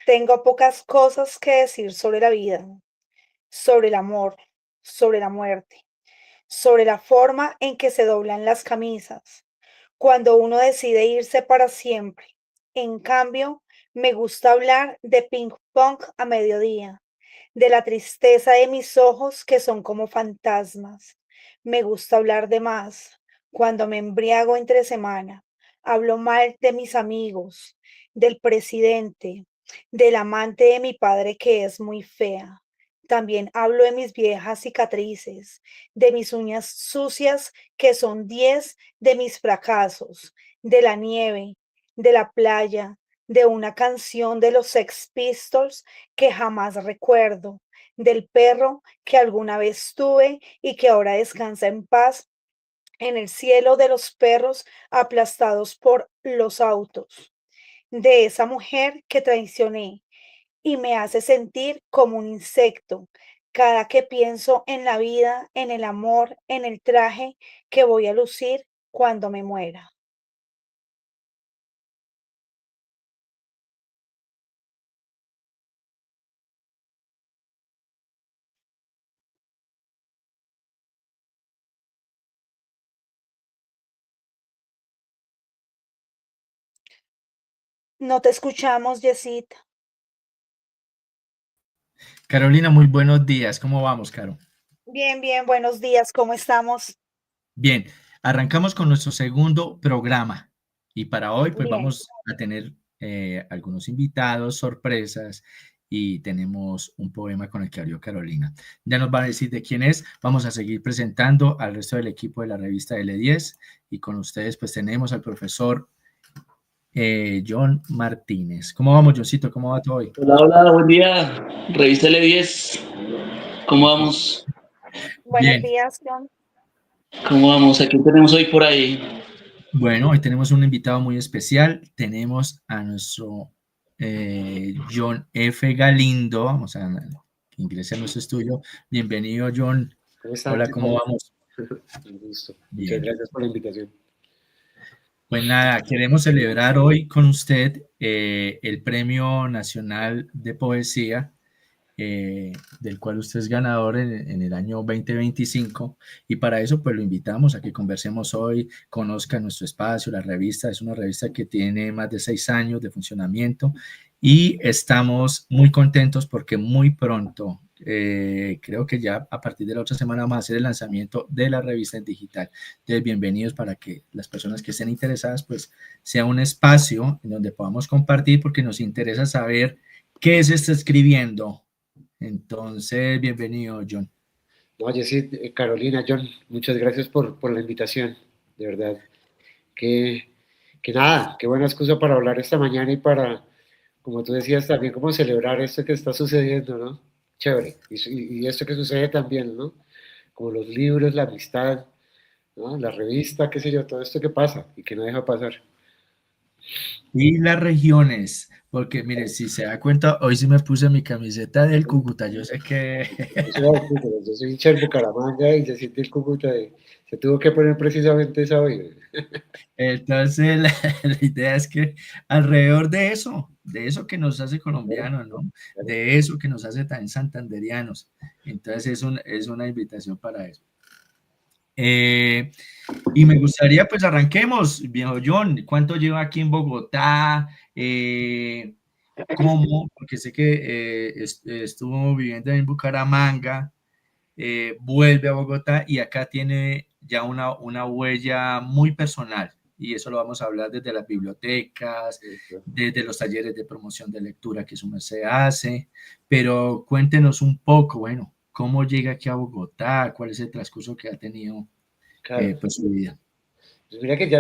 Tengo pocas cosas que decir sobre la vida, sobre el amor, sobre la muerte, sobre la forma en que se doblan las camisas, cuando uno decide irse para siempre. En cambio, me gusta hablar de ping pong a mediodía, de la tristeza de mis ojos que son como fantasmas. Me gusta hablar de más, cuando me embriago entre semana. Hablo mal de mis amigos, del presidente, del amante de mi padre que es muy fea. También hablo de mis viejas cicatrices, de mis uñas sucias que son 10, de mis fracasos, de la nieve, de la playa, de una canción de los Sex Pistols que jamás recuerdo, del perro que alguna vez tuve y que ahora descansa en paz en el cielo de los perros aplastados por los autos, de esa mujer que traicioné y me hace sentir como un insecto cada que pienso en la vida, en el amor, en el traje que voy a lucir cuando me muera. No te escuchamos, Yesit. Carolina, muy buenos días. ¿Cómo vamos, Caro? Bien, bien, buenos días, ¿cómo estamos? Bien, arrancamos con nuestro segundo programa y para hoy pues Bien. vamos a tener algunos invitados, sorpresas y tenemos un poema con el que abrió Carolina. Ya nos va a decir de quién es. Vamos a seguir presentando al resto del equipo de la revista L10 y con ustedes pues tenemos al profesor John Martínez. ¿Cómo vamos, Johncito? ¿Cómo va todo hoy? Hola, hola, buen día. Revista L10. ¿Cómo vamos? Buenos Bien, días, John. ¿Cómo vamos? ¿A quién tenemos hoy por ahí? bueno, hoy tenemos un invitado muy especial. Tenemos a nuestro John F. Galindo. Vamos a que ingrese a nuestro estudio. Bienvenido, John. ¿Cómo están? Hola, ¿Qué ¿cómo tal? vamos? Un gusto. Muchas Bien. gracias por la invitación. Pues nada, queremos celebrar hoy con usted el Premio Nacional de Poesía del cual usted es ganador en el año 2025 y para eso pues lo invitamos a que conversemos hoy, conozca nuestro espacio, la revista es una revista que tiene más de 6 años de funcionamiento y estamos muy contentos porque muy pronto, creo que ya a partir de la otra semana vamos a hacer el lanzamiento de la revista en digital. Entonces, bienvenidos para que las personas que estén interesadas pues sea un espacio en donde podamos compartir porque nos interesa saber qué se está escribiendo. Entonces, bienvenido, John. No, Jessy, Carolina, John, muchas gracias por la invitación. De verdad, que, que nada, qué buena excusa para hablar esta mañana y para, como tú decías, también como celebrar esto que está sucediendo, ¿no? Chévere. Y esto que sucede también, ¿no? Como los libros, la amistad, ¿no? La revista, qué sé yo, todo esto que pasa y que no deja pasar. Y las regiones, porque mire, si se da cuenta, hoy sí me puse mi camiseta del Cúcuta. Yo sé que Yo soy hincha del Bucaramanga y se siente el Cúcuta y se tuvo que poner precisamente esa hoy. entonces la idea es que alrededor de eso que nos hace colombianos, ¿no? Claro. De eso que nos hace tan santanderianos. Entonces es una invitación para eso. Eh, y me gustaría, pues arranquemos, viejo John, ¿cuánto lleva aquí en Bogotá? ¿Cómo? Porque sé que estuvo viviendo en Bucaramanga, vuelve a Bogotá y acá tiene ya una huella muy personal. Y eso lo vamos a hablar desde las bibliotecas, desde los talleres de promoción de lectura que su merced hace. Pero cuéntenos un poco, bueno, cómo llega aquí a Bogotá, cuál es el transcurso que ha tenido Claro. pues su vida. Pues mira que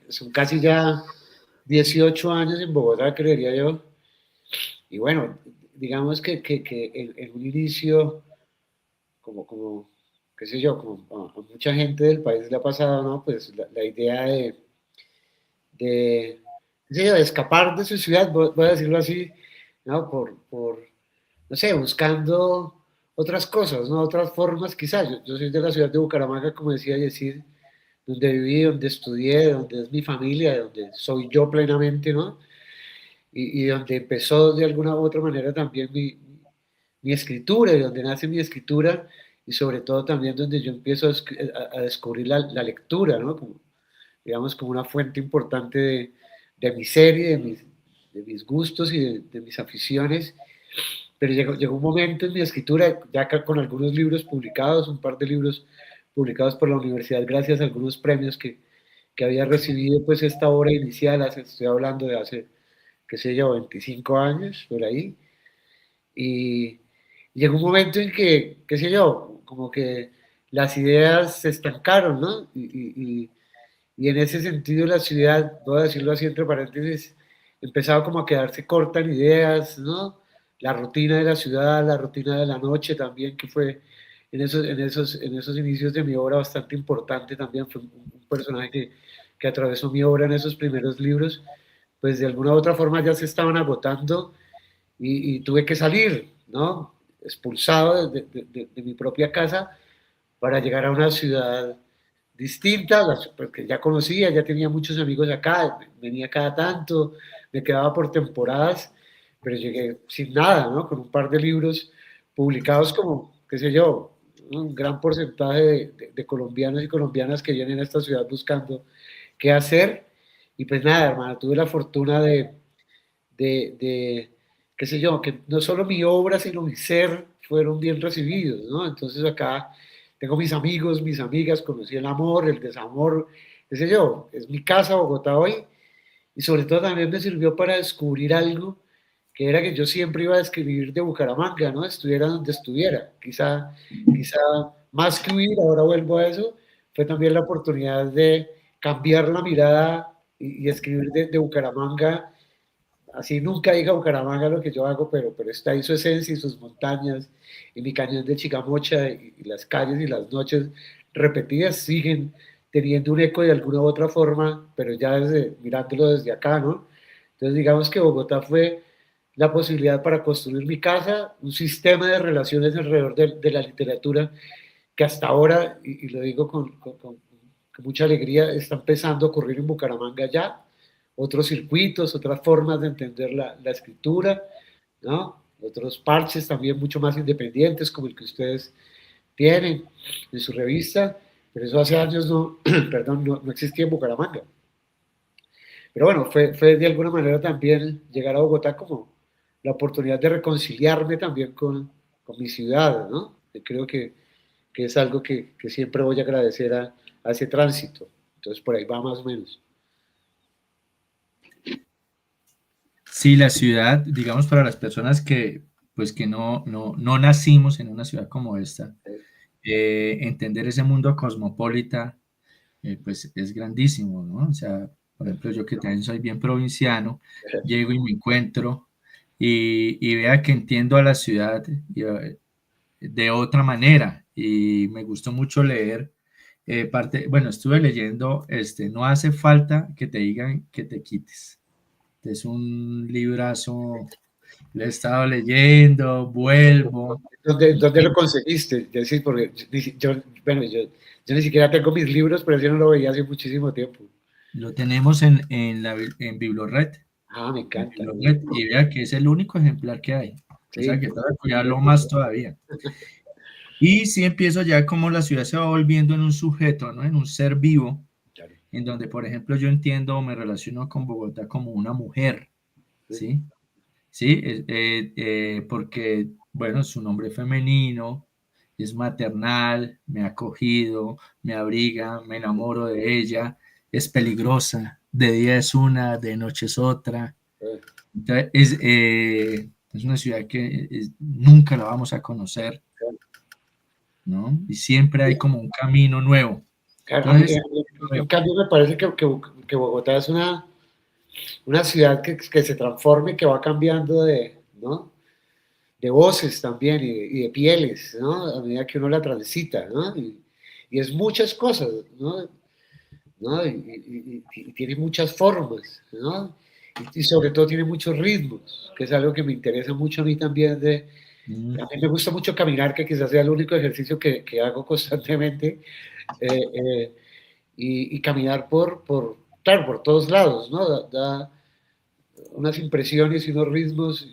son casi ya 18 años en Bogotá, creería yo. Y bueno, digamos que en un inicio, como, qué sé yo, como a mucha gente del país le ha pasado, ¿no? Pues la idea de, qué sé yo, de escapar de su ciudad, voy a decirlo así, ¿no? No sé, buscando otras cosas, ¿no? Otras formas, quizás. Yo soy de la ciudad de Bucaramanga, como decía Yesir, donde viví, donde estudié, donde es mi familia, donde soy yo plenamente, ¿no? y donde empezó de alguna u otra manera también mi escritura, y donde nace mi escritura, y sobre todo también donde yo empiezo a descubrir la lectura, ¿no? Como, digamos, como una fuente importante de mi serie, de mis gustos y de mis aficiones. Pero llegó un momento en mi escritura, ya acá con algunos libros publicados, un par de libros publicados por la universidad, gracias a algunos premios que había recibido, pues esta obra inicial, estoy hablando de hace, qué sé yo, 25 años, por ahí. Y llegó un momento en que, qué sé yo, como que las ideas se estancaron, ¿no? Y en ese sentido la ciudad, voy a decirlo así entre paréntesis, empezaba como a quedarse corta en ideas, ¿no? La rutina de la ciudad, la rutina de la noche también, que fue en esos inicios de mi obra bastante importante también, fue un personaje que atravesó mi obra en esos primeros libros, pues de alguna u otra forma ya se estaban agotando y tuve que salir, ¿no? Expulsado de mi propia casa para llegar a una ciudad distinta, porque ya conocía, ya tenía muchos amigos acá, venía cada tanto, me quedaba por temporadas, pero llegué sin nada, ¿no? Con un par de libros publicados como, qué sé yo, un gran porcentaje de colombianos y colombianas que vienen a esta ciudad buscando qué hacer. Y pues nada, hermano, tuve la fortuna de, qué sé yo, que no solo mi obra, sino mi ser fueron bien recibidos, ¿no? Entonces acá tengo mis amigos, mis amigas, conocí el amor, el desamor, qué sé yo, es mi casa Bogotá hoy, y sobre todo también me sirvió para descubrir algo que era que yo siempre iba a escribir de Bucaramanga, ¿no? Estuviera donde estuviera, quizá más que huir, ahora vuelvo a eso, fue también la oportunidad de cambiar la mirada y escribir de Bucaramanga. Así nunca diga Bucaramanga lo que yo hago, pero está ahí su esencia y sus montañas, y mi cañón de Chicamocha, y las calles y las noches repetidas siguen teniendo un eco de alguna u otra forma, pero ya mirándolo desde acá, ¿no? Entonces digamos que Bogotá fue la posibilidad para construir mi casa, un sistema de relaciones alrededor de la literatura que hasta ahora, y lo digo con mucha alegría, está empezando a ocurrir en Bucaramanga ya, otros circuitos, otras formas de entender la escritura, ¿no? Otros parches también mucho más independientes, como el que ustedes tienen en su revista, pero eso hace años no, perdón, no existía en Bucaramanga. Pero bueno, fue de alguna manera también llegar a Bogotá como la oportunidad de reconciliarme también con mi ciudad, ¿no? Yo creo que es algo que siempre voy a agradecer a ese tránsito. Entonces por ahí va más o menos. Sí, la ciudad, digamos, para las personas que, pues, que no nacimos en una ciudad como esta, entender ese mundo cosmopolita, pues es grandísimo, ¿no? O sea, por ejemplo, yo que también soy bien provinciano, llego y me encuentro y vea que entiendo a la ciudad de otra manera y me gustó mucho leer bueno, estuve leyendo, no hace falta que te digan que te quites. Es un librazo, lo he estado leyendo, vuelvo. ¿Dónde lo conseguiste? Es decir, porque bueno, yo ni siquiera tengo mis libros, pero yo no lo veía hace muchísimo tiempo. Lo tenemos en Biblored. Ah, me encanta. Y vea que es el único ejemplar que hay. O sea Sí. que tengo que cuidarlo más todavía. Y sí empiezo ya como la ciudad se va volviendo en un sujeto, ¿no? En un ser vivo, Claro. en donde, por ejemplo, yo entiendo o me relaciono con Bogotá como una mujer, ¿sí? Sí, porque, bueno, su nombre femenino, es maternal, me ha acogido, me abriga, me enamoro de ella, es peligrosa, de día es una, de noche es otra. Entonces, es una ciudad que nunca la vamos a conocer, ¿no? Y siempre hay como un camino nuevo. Claro, Entonces, en cambio me parece que Bogotá es una ciudad que se transforma y que va cambiando ¿no? De voces también y de pieles, ¿no? A medida que uno la transita, ¿no? Y es muchas cosas, ¿no? ¿No? Y tiene muchas formas, ¿no? Y sobre todo tiene muchos ritmos, que es algo que me interesa mucho a mí también. A mí me gusta mucho caminar, que quizás sea el único ejercicio que hago constantemente, y caminar claro, por todos lados, ¿no? unas impresiones y unos ritmos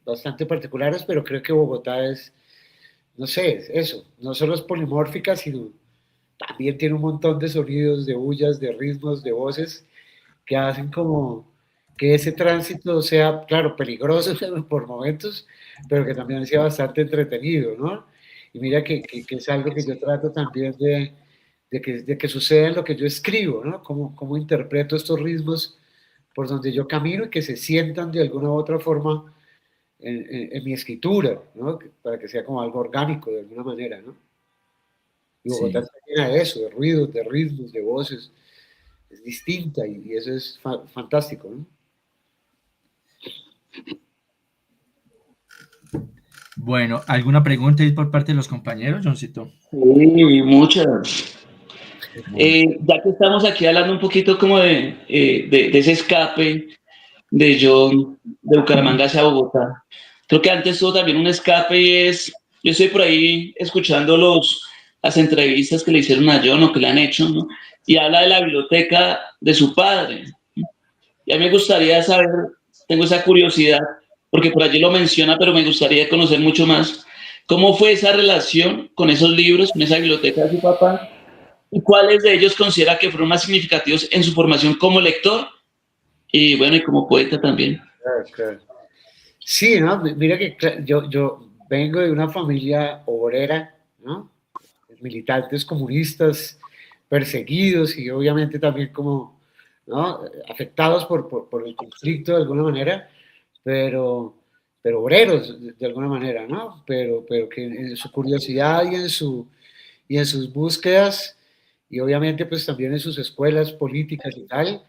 bastante particulares, pero creo que Bogotá es, no sé, es eso, no solo es polimórfica, sino también tiene un montón de sonidos, de bullas, de ritmos, de voces, que hacen como que ese tránsito sea, claro, peligroso por momentos, pero que también sea bastante entretenido, ¿no? Y mira que es algo que yo trato también de que suceda en lo que yo escribo, ¿no? Cómo interpreto estos ritmos por donde yo camino y que se sientan de alguna u otra forma en mi escritura, ¿no? Para que sea como algo orgánico de alguna manera, ¿no? Y Bogotá Sí. está llena de eso, de ruidos, de ritmos, de voces, es distinta y eso es fantástico, ¿no? Bueno, ¿alguna pregunta ahí por parte de los compañeros, Johncito? Sí, muchas. Bueno, Ya que estamos aquí hablando un poquito como de ese escape de John de Bucaramanga hacia Bogotá, creo que antes tuvo también un escape y yo estoy por ahí escuchando las entrevistas que le hicieron a John o que le han hecho, ¿no? Y habla de la biblioteca de su padre. Y a mí me gustaría saber, tengo esa curiosidad, porque por allí lo menciona, pero me gustaría conocer mucho más, cómo fue esa relación con esos libros, con esa biblioteca de su papá, y cuáles de ellos considera que fueron más significativos en su formación como lector y bueno, y como poeta también. Claro, claro. Sí, ¿no? Mira que yo vengo de una familia obrera, ¿no? Militantes comunistas perseguidos y obviamente también como, ¿no? Afectados por el conflicto de alguna manera, pero, pero obreros de alguna manera, ¿no? Pero que en su curiosidad y en sus búsquedas y obviamente pues también en sus escuelas políticas y tal,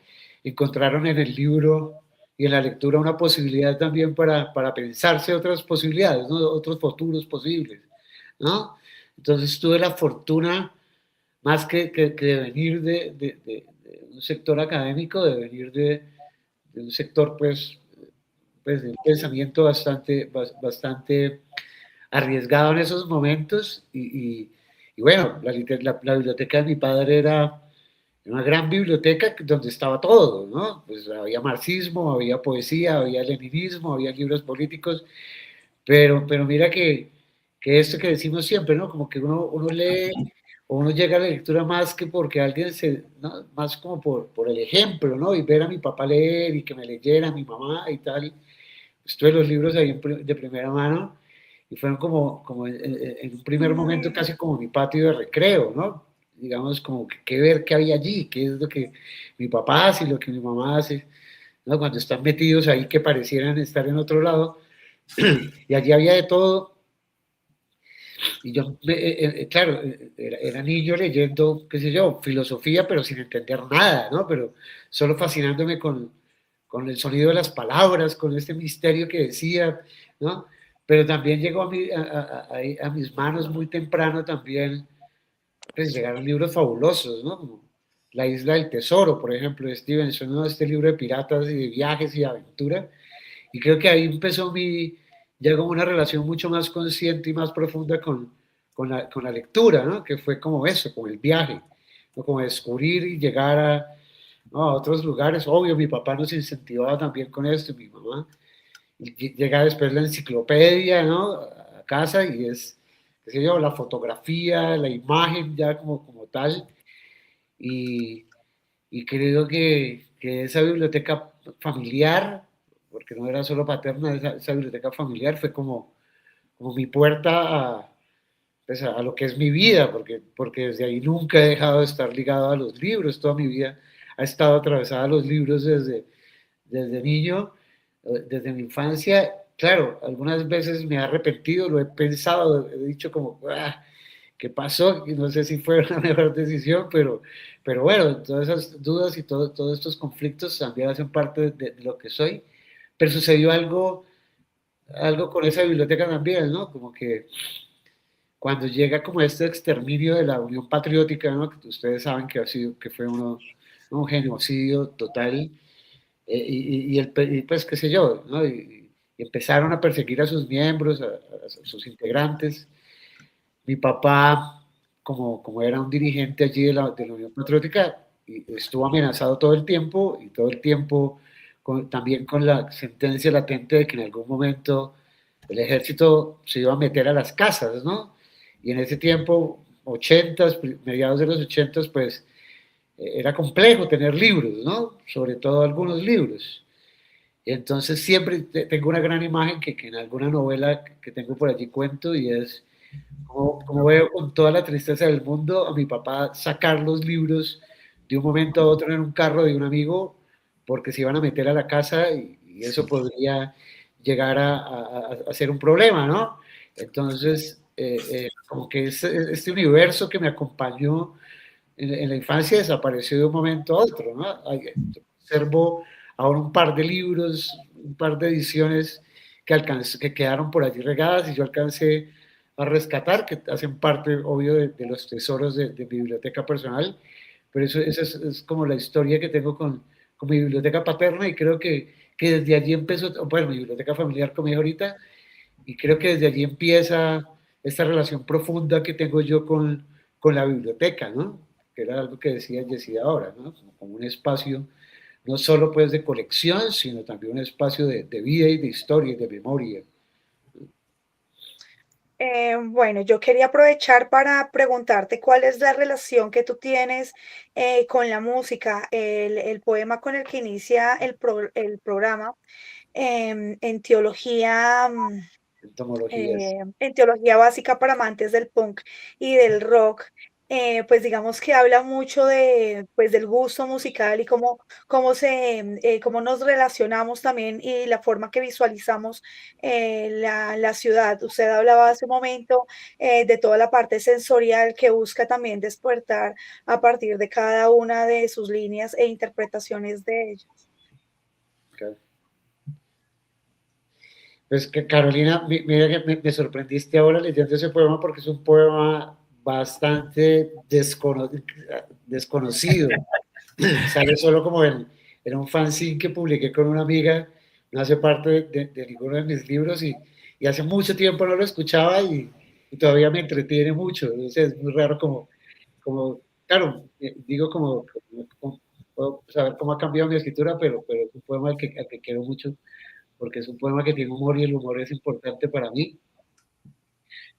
encontraron en el libro y en la lectura una posibilidad también para pensarse otras posibilidades, ¿no? Otros futuros posibles, ¿no? Entonces tuve la fortuna, más que de venir de un sector académico, de venir de un sector pues de un pensamiento bastante arriesgado en esos momentos y bueno, la biblioteca de mi padre era una gran biblioteca donde estaba todo, ¿no? Pues había marxismo, había poesía, había leninismo, había libros políticos, pero mira que esto que decimos siempre, ¿no? Como que uno lee o uno llega a la lectura más que porque alguien ¿no? Más como por el ejemplo, ¿no? Y ver a mi papá leer y que me leyera mi mamá y tal. Estuve los libros ahí de primera mano y fueron como en un primer momento casi como mi patio de recreo, ¿no? Digamos, como que ver qué había allí, qué es lo que mi papá hace y lo que mi mamá hace, ¿no? Cuando están metidos ahí que parecieran estar en otro lado, y allí había de todo, y yo, claro, era niño leyendo, qué sé yo, filosofía, pero sin entender nada, ¿no? Pero solo fascinándome con el sonido de las palabras, con este misterio que decía, ¿no? Pero también llegó a mis manos muy temprano también, pues llegaron libros fabulosos, ¿no? Como La Isla del Tesoro, por ejemplo, de Stevenson, ¿no? Este libro de piratas y de viajes y de aventura. Y creo que ahí empezó ya como una relación mucho más consciente y más profunda con la lectura, ¿no? Que fue como eso, como el viaje, ¿no? Como descubrir y llegar ¿no? A otros lugares. Obvio, mi papá nos incentivaba también con esto, mi mamá. Y llega después la enciclopedia, ¿no? A casa y es, qué sé yo, la fotografía, la imagen ya como tal. Y, y creo que esa biblioteca familiar, porque no era solo paterna, esa biblioteca familiar fue como mi puerta pues a lo que es mi vida, porque desde ahí nunca he dejado de estar ligado a los libros, toda mi vida ha estado atravesada a los libros desde niño, desde mi infancia. Claro, algunas veces me he arrepentido, lo he pensado, he dicho como, "Ah, ¿qué pasó?" Y no sé si fue una mejor decisión, pero bueno, todas esas dudas y todos estos conflictos también hacen parte de lo que soy. Pero sucedió algo con esa biblioteca también, ¿no? Como que cuando llega como este exterminio de la Unión Patriótica, ¿no? Que ustedes saben que fue un genocidio total, pues qué sé yo, ¿no? Y empezaron a perseguir a sus miembros, a sus integrantes. Mi papá, como era un dirigente allí de la Unión Patriótica, estuvo amenazado todo el tiempo y todo el tiempo también con la sentencia latente de que en algún momento el ejército se iba a meter a las casas, ¿no? Y en ese tiempo, ochentas, mediados de los ochentas, pues era complejo tener libros, ¿no? Sobre todo algunos libros. Y entonces siempre tengo una gran imagen que en alguna novela que tengo por allí cuento y es como veo con toda la tristeza del mundo a mi papá sacar los libros de un momento a otro en un carro de un amigo porque se iban a meter a la casa y eso podría llegar a ser un problema, ¿no? Entonces, como que este universo que me acompañó en la infancia desapareció de un momento a otro, ¿no? Observo ahora un par de libros, un par de ediciones que quedaron por allí regadas y yo alcancé a rescatar, que hacen parte, obvio, de los tesoros de mi biblioteca personal, pero eso es como la historia que tengo con mi biblioteca paterna y creo que desde allí empezó, bueno, mi biblioteca familiar, como dije ahorita, y creo que desde allí empieza esta relación profunda que tengo yo con la biblioteca, ¿no? Que era algo que decía Jessy ahora, ¿no? Como un espacio no solo pues de colección, sino también un espacio de vida y de historia y de memoria. Bueno, yo quería aprovechar para preguntarte cuál es la relación que tú tienes con la música, el poema con el que inicia el programa en teología. Entomologías. En teología básica para amantes del punk y del rock, pues digamos que habla mucho de, pues, del gusto musical y cómo nos relacionamos también y la forma que visualizamos la ciudad. Usted hablaba hace un momento de toda la parte sensorial que busca también despertar a partir de cada una de sus líneas e interpretaciones de ellas. Okay. Pues que Carolina, mira que me sorprendiste ahora leyendo ese poema porque es un poema bastante desconocido. Sale solo como en un fanzine que publiqué con una amiga, no hace parte de ninguno de mis libros y hace mucho tiempo no lo escuchaba y todavía me entretiene mucho. Entonces es muy raro como claro, digo como puedo saber cómo ha cambiado mi escritura, pero es un poema al que quiero mucho porque es un poema que tiene humor y el humor es importante para mí.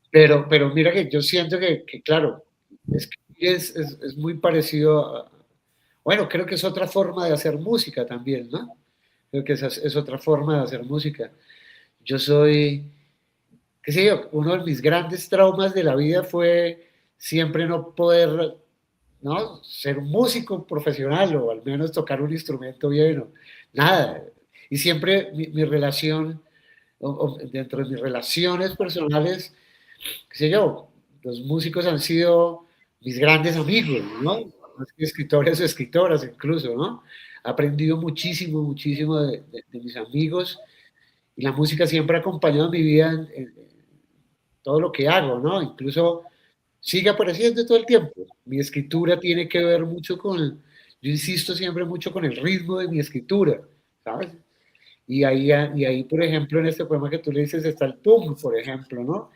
Pero mira que yo siento que claro, es muy parecido a, bueno, creo que es otra forma de hacer música también, ¿no? Creo que es otra forma de hacer música. Yo soy, qué sé yo, uno de mis grandes traumas de la vida fue siempre no poder, ¿no? Ser un músico profesional o al menos tocar un instrumento bien o nada. Y siempre mi relación, dentro de mis relaciones personales, qué sé yo, los músicos han sido mis grandes amigos, ¿no? Más que escritores o escritoras incluso, ¿no? He aprendido muchísimo, muchísimo de mis amigos y la música siempre ha acompañado mi vida en todo lo que hago, ¿no? Incluso sigue apareciendo todo el tiempo. Mi escritura tiene que ver mucho yo insisto siempre mucho con el ritmo de mi escritura, ¿sabes? Y ahí, por ejemplo, en este poema que tú le dices está el punk, por ejemplo, ¿no?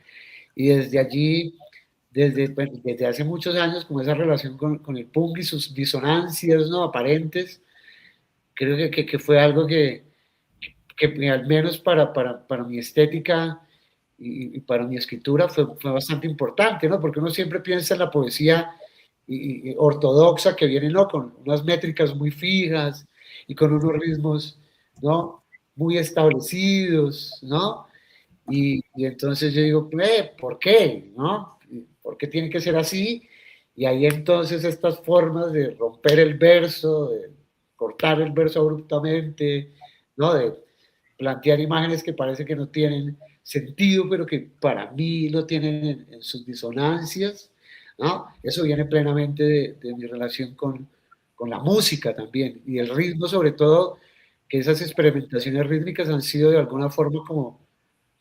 Y desde allí, desde hace muchos años, con esa relación con el punk y sus disonancias, ¿no? Aparentes, creo que fue algo que al menos para mi estética y para mi escritura fue bastante importante, ¿no? Porque uno siempre piensa en la poesía y ortodoxa que viene, ¿no? Con unas métricas muy fijas y con unos ritmos, ¿no? Muy establecidos, ¿no? Y entonces yo digo, ¿por qué? ¿No? ¿Por qué tiene que ser así? Y ahí entonces estas formas de romper el verso, de cortar el verso abruptamente, ¿no? De plantear imágenes que parece que no tienen sentido, pero que para mí lo tienen en sus disonancias, ¿no? Eso viene plenamente de mi relación con la música también, y el ritmo sobre todo, que esas experimentaciones rítmicas han sido de alguna forma como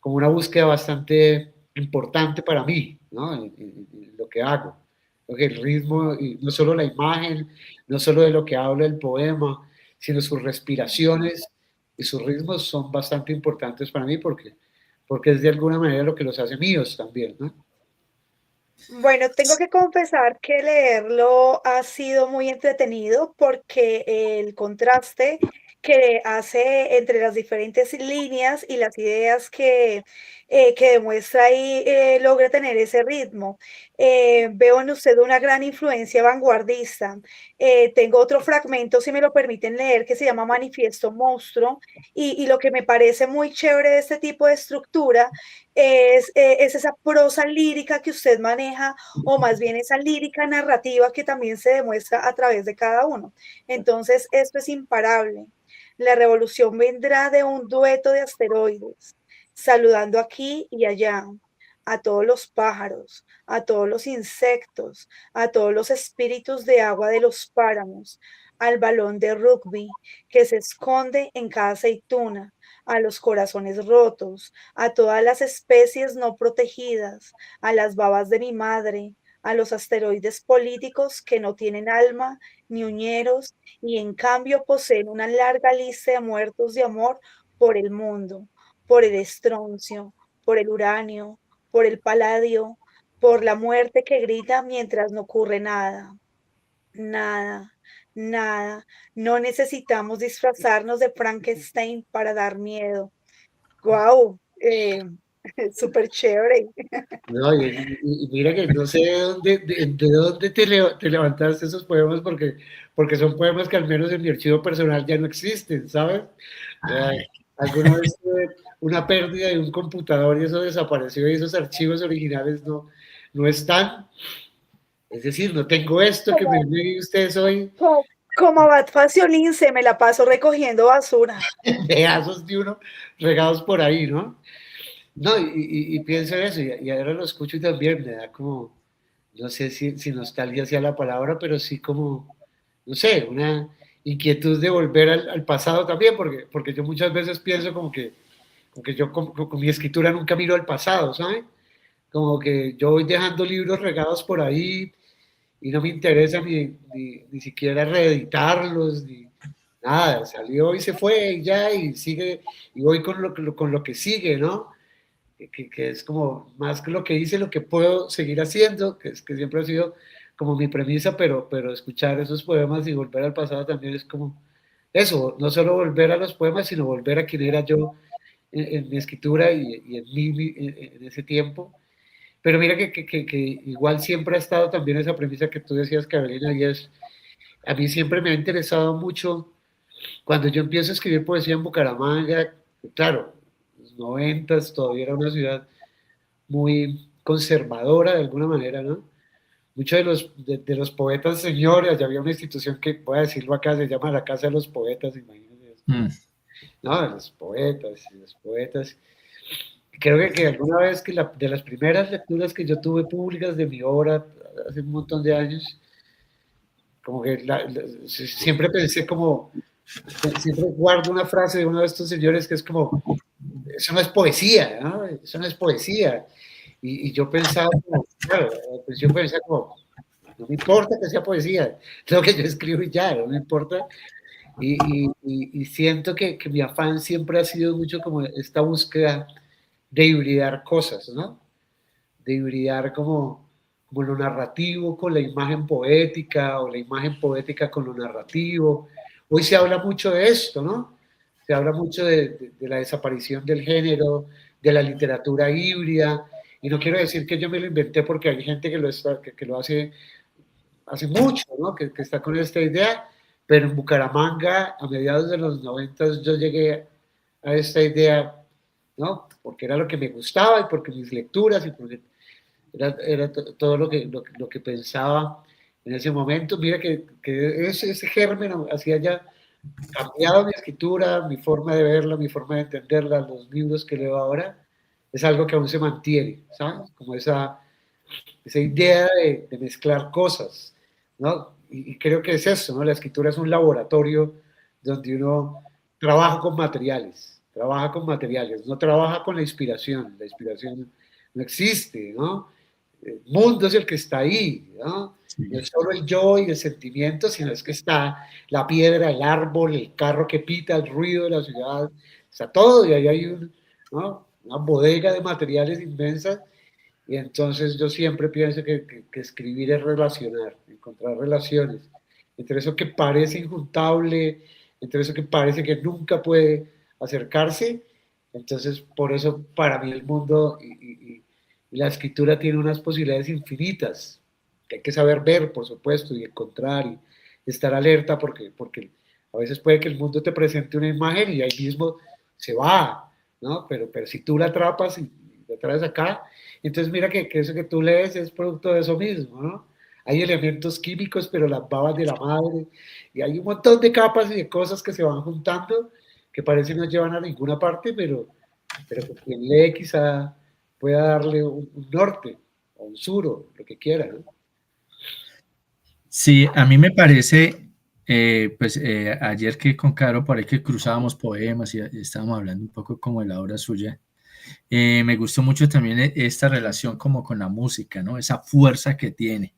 una búsqueda bastante importante para mí, ¿no? En lo que hago. Porque el ritmo, y no solo la imagen, no solo de lo que habla el poema, sino sus respiraciones y sus ritmos son bastante importantes para mí porque es de alguna manera lo que los hace míos también, ¿no? Bueno, tengo que confesar que leerlo ha sido muy entretenido porque el contraste que hace entre las diferentes líneas y las ideas que demuestra ahí, logra tener ese ritmo. Veo en usted una gran influencia vanguardista. Tengo otro fragmento, si me lo permiten leer, que se llama Manifiesto Monstruo, y lo que me parece muy chévere de este tipo de estructura es esa prosa lírica que usted maneja, o más bien esa lírica narrativa que también se demuestra a través de cada uno. Entonces, esto es imparable. La revolución vendrá de un dueto de asteroides, saludando aquí y allá a todos los pájaros, a todos los insectos, a todos los espíritus de agua de los páramos, al balón de rugby que se esconde en cada aceituna, a los corazones rotos, a todas las especies no protegidas, a las babas de mi madre, a los asteroides políticos que no tienen alma ni uñeros y en cambio poseen una larga lista de muertos de amor por el mundo, por el estroncio, por el uranio, por el paladio, por la muerte que grita mientras no ocurre nada, nada, nada. No necesitamos disfrazarnos de Frankenstein para dar miedo. Wow, súper chévere. No, y mira que no sé de dónde te levantaste esos poemas, porque son poemas que al menos en mi archivo personal ya no existen, ¿sabes? Ay, Alguna vez tuve una pérdida de un computador y eso desapareció y esos archivos originales no están. Es decir, no tengo esto que me envíen ustedes hoy, Como Abad Faciolín se me la paso recogiendo basura. pedazos de uno regados por ahí, ¿no? No, y pienso eso, y ahora lo escucho y también me da como, no sé si nostalgia sea la palabra, pero sí como, no sé, una inquietud de volver al pasado también, porque yo muchas veces pienso como que yo con mi escritura nunca miro al pasado, ¿sabes? Como que yo voy dejando libros regados por ahí y no me interesa ni siquiera reeditarlos, ni nada, salió y se fue y ya, y sigue, y voy con lo que sigue, ¿no? Que es como más que lo que hice, lo que puedo seguir haciendo, que siempre ha sido como mi premisa, pero escuchar esos poemas y volver al pasado también es como eso, no solo volver a los poemas, sino volver a quien era yo en mi escritura y en mí en ese tiempo. Pero mira que igual siempre ha estado también esa premisa que tú decías, Carolina, y es, a mí siempre me ha interesado mucho cuando yo empiezo a escribir poesía en Bucaramanga, claro, los noventas todavía era una ciudad muy conservadora de alguna manera, ¿no? Muchos de los poetas señores, ya había una institución que, voy a decirlo acá, se llama la Casa de los Poetas, imagínense. mm, No, de los poetas y los poetas. Creo que alguna vez de las primeras lecturas que yo tuve públicas de mi obra hace un montón de años, como que siempre pensé como, siempre guardo una frase de uno de estos señores que es como, eso no es poesía, ¿no? Eso no es poesía. Y yo pensaba, claro, pues yo pensaba como, no me importa que sea poesía, es lo que yo escribo y ya, no me importa. Y siento que mi afán siempre ha sido mucho como esta búsqueda de hibridar cosas, ¿no? De hibridar como lo narrativo con la imagen poética o la imagen poética con lo narrativo. Hoy se habla mucho de esto, ¿no? Se habla mucho de la desaparición del género, de la literatura híbrida, y no quiero decir que yo me lo inventé porque hay gente que lo hace mucho, ¿no? Que está con esta idea, pero en Bucaramanga, a mediados de los 90, yo llegué a esta idea, ¿no? Porque era lo que me gustaba y porque mis lecturas y porque era todo lo que pensaba en ese momento. Mira que ese germen hacía ya cambiado mi escritura, mi forma de verla, mi forma de entenderla, los libros que leo ahora, es algo que aún se mantiene, ¿sabes? Como esa idea de mezclar cosas, ¿no? Y creo que es eso, ¿no? La escritura es un laboratorio donde uno trabaja con materiales, no trabaja con la inspiración no existe, ¿no? El mundo es el que está ahí, ¿no? sí. No es solo el yo y el sentimiento, sino es que está la piedra, el árbol, el carro que pita, el ruido de la ciudad, está todo, y ahí hay ¿no? Una bodega de materiales inmensa, y entonces yo siempre pienso que escribir es relacionar, encontrar relaciones entre eso que parece injuntable, entonces eso que parece que nunca puede acercarse, entonces por eso para mí el mundo y la escritura tiene unas posibilidades infinitas, que hay que saber ver, por supuesto, y encontrar y estar alerta porque a veces puede que el mundo te presente una imagen y ahí mismo se va, ¿no? Pero si tú la atrapas y la traes acá, entonces mira que eso que tú lees es producto de eso mismo, ¿no? Hay elementos químicos, pero las babas de la madre, y hay un montón de capas y de cosas que se van juntando que parece no llevan a ninguna parte, pero que quien lee quizá pueda darle un norte o un sur o lo que quiera, ¿no? Sí, a mí me parece, ayer que con Caro por ahí que cruzábamos poemas y estábamos hablando un poco como de la obra suya, me gustó mucho también esta relación como con la música, ¿no? Esa fuerza que tiene,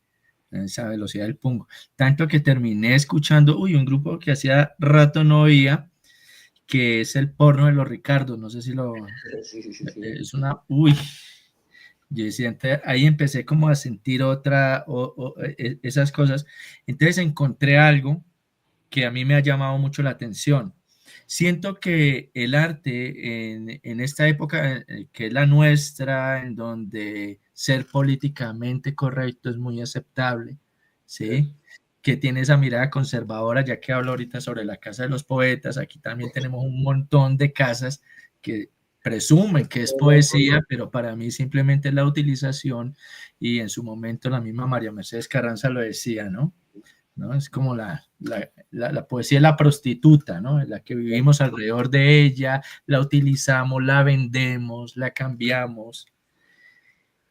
esa velocidad del pungo. Tanto que terminé escuchando, un grupo que hacía rato no oía, que es el Porno de los Ricardos, no sé si Sí, sí, sí, sí. es una, yo decía, ahí empecé como a sentir esas cosas. Entonces encontré algo que a mí me ha llamado mucho la atención. Siento que el arte en esta época, que es la nuestra, en donde ser políticamente correcto es muy aceptable, ¿sí? Que tiene esa mirada conservadora, ya que hablo ahorita sobre la Casa de los Poetas, aquí también tenemos un montón de casas que presumen que es poesía, pero para mí simplemente es la utilización, y en su momento la misma María Mercedes Carranza lo decía, ¿no? ¿No? Es como la poesía de la prostituta, ¿no? En la que vivimos alrededor de ella, la utilizamos, la vendemos, la cambiamos.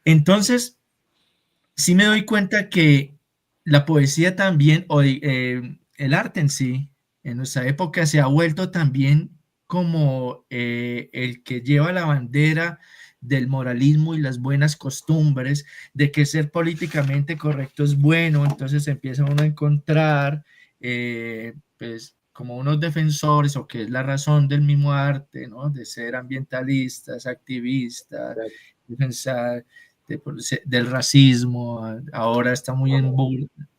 Entonces, sí me doy cuenta que la poesía también, el arte en sí, en nuestra época se ha vuelto también como el que lleva la bandera del moralismo y las buenas costumbres, de que ser políticamente correcto es bueno. Entonces empieza uno a encontrar, pues, como unos defensores, o que es la razón del mismo arte, ¿no? De ser ambientalistas, activistas, defensar del racismo. Ahora está muy en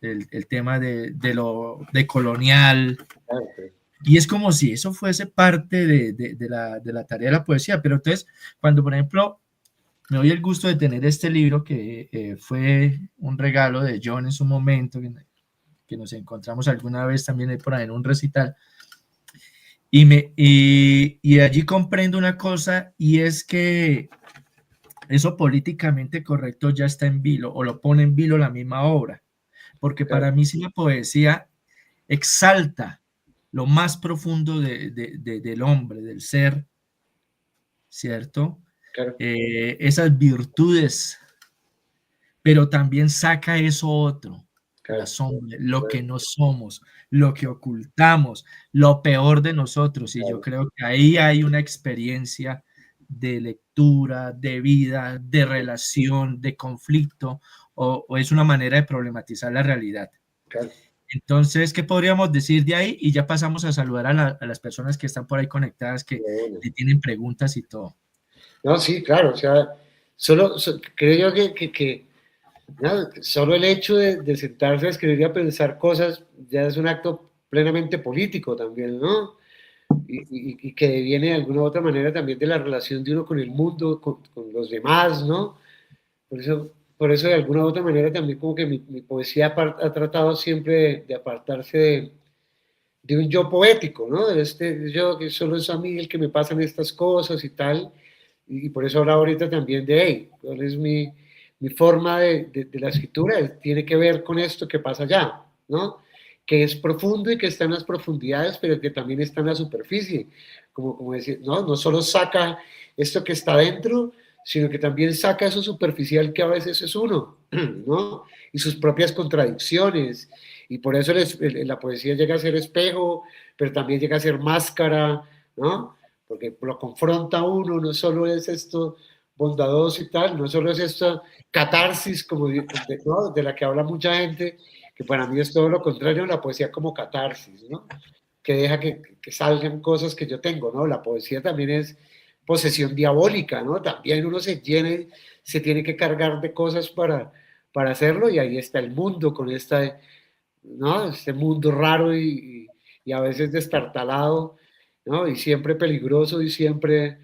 el tema de colonial, y es como si eso fuese parte de la tarea de la poesía. Pero entonces, cuando por ejemplo me doy el gusto de tener este libro, que fue un regalo de John en su momento, que nos encontramos alguna vez también por ahí en un recital, y allí comprendo una cosa, y es que eso políticamente correcto ya está en vilo, o lo pone en vilo la misma obra, porque para mí sí la poesía exalta lo más profundo del hombre, del ser, ¿cierto? Claro. Esas virtudes, pero también saca eso otro, Claro. la sombra, lo que no somos, lo que ocultamos, lo peor de nosotros. Y yo creo que ahí hay una experiencia de lectura, de vida, de relación, de conflicto, o es una manera de problematizar la realidad. Claro. Entonces, ¿qué podríamos decir de ahí? Y ya pasamos a saludar a las personas que están por ahí conectadas, que le tienen preguntas y todo. No, sí, claro, o sea, creo yo que ¿no? Solo el hecho de sentarse a escribir y a pensar cosas ya es un acto plenamente político también, ¿no? Y que viene de alguna u otra manera también de la relación de uno con el mundo, con los demás, ¿no? Por eso de alguna u otra manera también como que mi poesía ha tratado siempre de apartarse de un yo poético, ¿no? De este yo que solo es a mí el que me pasan estas cosas y tal, y por eso ahora ahorita también de, hey, ¿cuál es mi forma de la escritura? Tiene que ver con esto que pasa allá, ¿no? Que es profundo y que está en las profundidades, pero que también está en la superficie, como decir, ¿no? No solo saca esto que está dentro, sino que también saca eso superficial que a veces es uno, ¿no? Y sus propias contradicciones, y por eso la poesía llega a ser espejo, pero también llega a ser máscara, ¿no? Porque lo confronta a uno, no solo es esto bondadoso y tal, no solo es esta catarsis como ¿no? De la que habla mucha gente, que para mí es todo lo contrario, la poesía como catarsis, ¿no? Que deja que salgan cosas que yo tengo, ¿no? La poesía también es posesión diabólica, ¿no? También uno se tiene que cargar de cosas para hacerlo, y ahí está el mundo con esta, ¿no? Este mundo raro y y a veces destartalado, ¿no? Y siempre peligroso y siempre,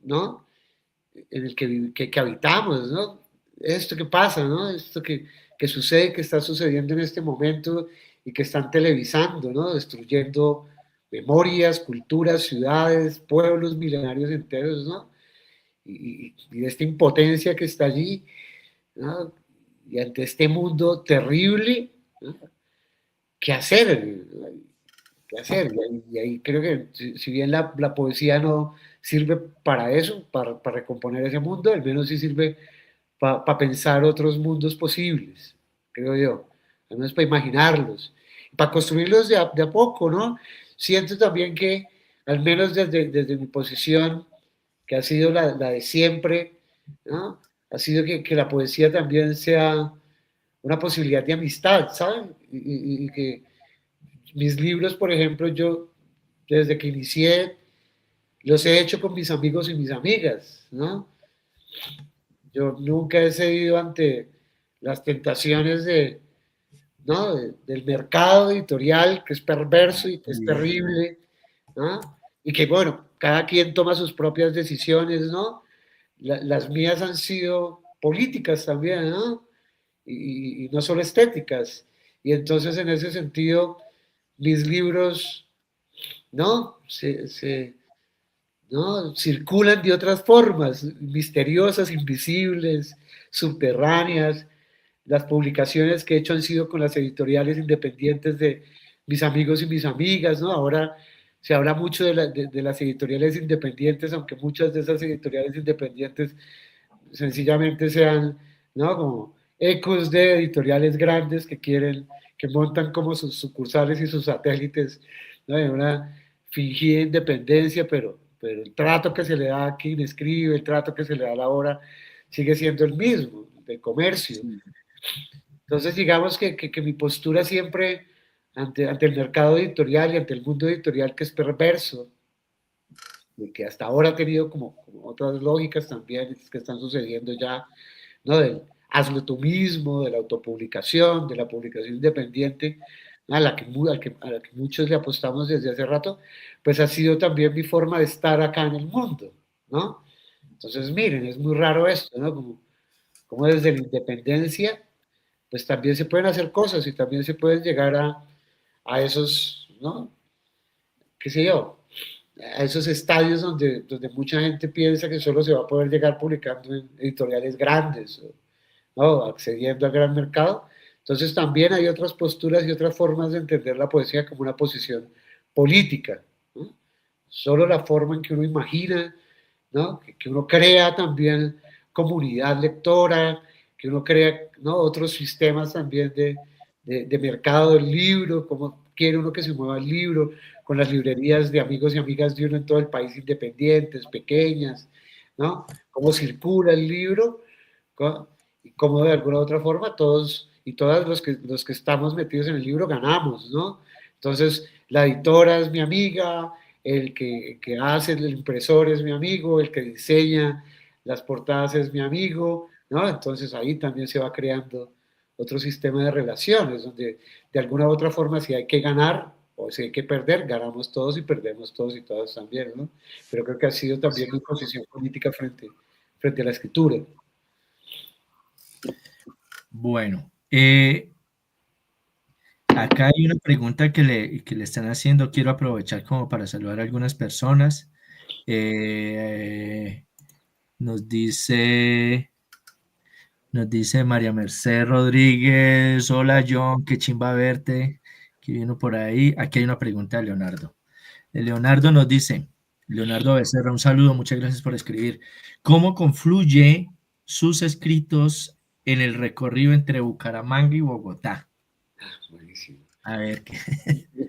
¿no? En el que habitamos, ¿no? Esto que pasa, ¿no? Esto que sucede, que está sucediendo en este momento y que están televisando, ¿no? Destruyendo memorias, culturas, ciudades, pueblos milenarios enteros, ¿no? Y de esta impotencia que está allí, ¿no? Y ante este mundo terrible, ¿no? ¿Qué hacer? ¿Qué hacer? Y ahí creo que si bien la poesía no sirve para eso, para recomponer ese mundo, al menos sí sirve para pensar otros mundos posibles, creo yo, al menos para imaginarlos, para construirlos de a poco, ¿no? Siento también que, al menos desde mi posición, que ha sido la de siempre, ¿no? Ha sido que la poesía también sea una posibilidad de amistad, ¿saben? Y que mis libros, por ejemplo, yo desde que inicié, los he hecho con mis amigos y mis amigas, ¿no? Yo nunca he cedido ante las tentaciones ¿no? Del mercado editorial, que es perverso y que es Bien. terrible, ¿no? Y que, bueno, cada quien toma sus propias decisiones, ¿no? Las mías han sido políticas también, ¿no? Y no solo estéticas. Y entonces, en ese sentido, mis libros, ¿no? ¿No? Circulan de otras formas, misteriosas, invisibles, subterráneas. Las publicaciones que he hecho han sido con las editoriales independientes de mis amigos y mis amigas, ¿no? Ahora se habla mucho de las editoriales independientes, aunque muchas de esas editoriales independientes sencillamente sean, ¿no? Como ecos de editoriales grandes que montan como sus sucursales y sus satélites, ¿no? En una fingida independencia, pero el trato que se le da a quien escribe, el trato que se le da a la obra, sigue siendo el mismo, de comercio. Sí. Entonces, digamos que mi postura siempre ante el mercado editorial y ante el mundo editorial, que es perverso, y que hasta ahora ha tenido como otras lógicas también que están sucediendo ya, ¿no? Del hazlo tú mismo, de la autopublicación, de la publicación independiente, a la que muchos le apostamos desde hace rato, pues ha sido también mi forma de estar acá en el mundo, ¿no? Entonces, miren, es muy raro esto, ¿no? Como desde la independencia, pues también se pueden hacer cosas y también se pueden llegar a esos, ¿no? ¿Qué sé yo? A esos estadios donde mucha gente piensa que solo se va a poder llegar publicando en editoriales grandes, ¿no? Accediendo al gran mercado. Entonces también hay otras posturas y otras formas de entender la poesía como una posición política, ¿no? Solo la forma en que uno imagina, ¿no? Que uno crea también comunidad lectora, que uno crea, ¿no? Otros sistemas también de mercado del libro, cómo quiere uno que se mueva el libro, con las librerías de amigos y amigas de uno en todo el país, independientes, pequeñas, ¿no? Cómo circula el libro, y cómo de alguna u otra forma todos y todas los que estamos metidos en el libro ganamos, ¿no? Entonces, la editora es mi amiga, el que hace el impresor es mi amigo, el que diseña las portadas es mi amigo, ¿no? Entonces ahí también se va creando otro sistema de relaciones, donde de alguna u otra forma si hay que ganar o si hay que perder, ganamos todos y perdemos todos y todas también, ¿no? Pero creo que ha sido también mi posición política frente a la escritura. Bueno, acá hay una pregunta que le están haciendo. Quiero aprovechar como para saludar a algunas personas. Nos dice, nos dice María Merced Rodríguez, hola John, qué chimba verte, que vino por ahí. Aquí hay una pregunta de Leonardo. Leonardo nos dice, Leonardo Becerra, un saludo, muchas gracias por escribir. ¿Cómo confluye sus escritos en el recorrido entre Bucaramanga y Bogotá? Buenísimo. A ver,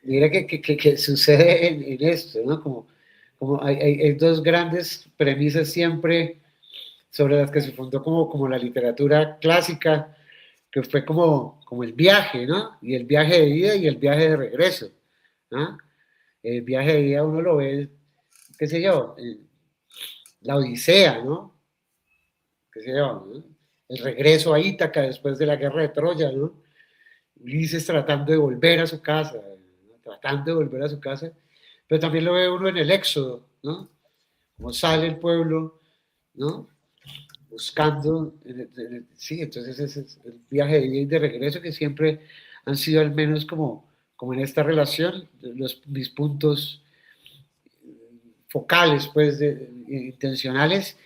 Mira que sucede en esto, ¿no? Como hay dos grandes premisas siempre sobre las que se fundó como la literatura clásica, que fue como el viaje, ¿no? Y el viaje de ida y el viaje de regreso, ¿no? El viaje de ida uno lo ve, qué sé yo, la Odisea, ¿no? Qué sé yo, ¿no? El regreso a Ítaca después de la guerra de Troya, ¿no? Ulises tratando de volver a su casa, ¿no? tratando de volver a su casa, pero también lo ve uno en el éxodo, ¿no? Como sale el pueblo, ¿no? Buscando, sí, entonces ese es el viaje de ida y de regreso que siempre han sido al menos como en esta relación, mis puntos focales, pues, intencionales.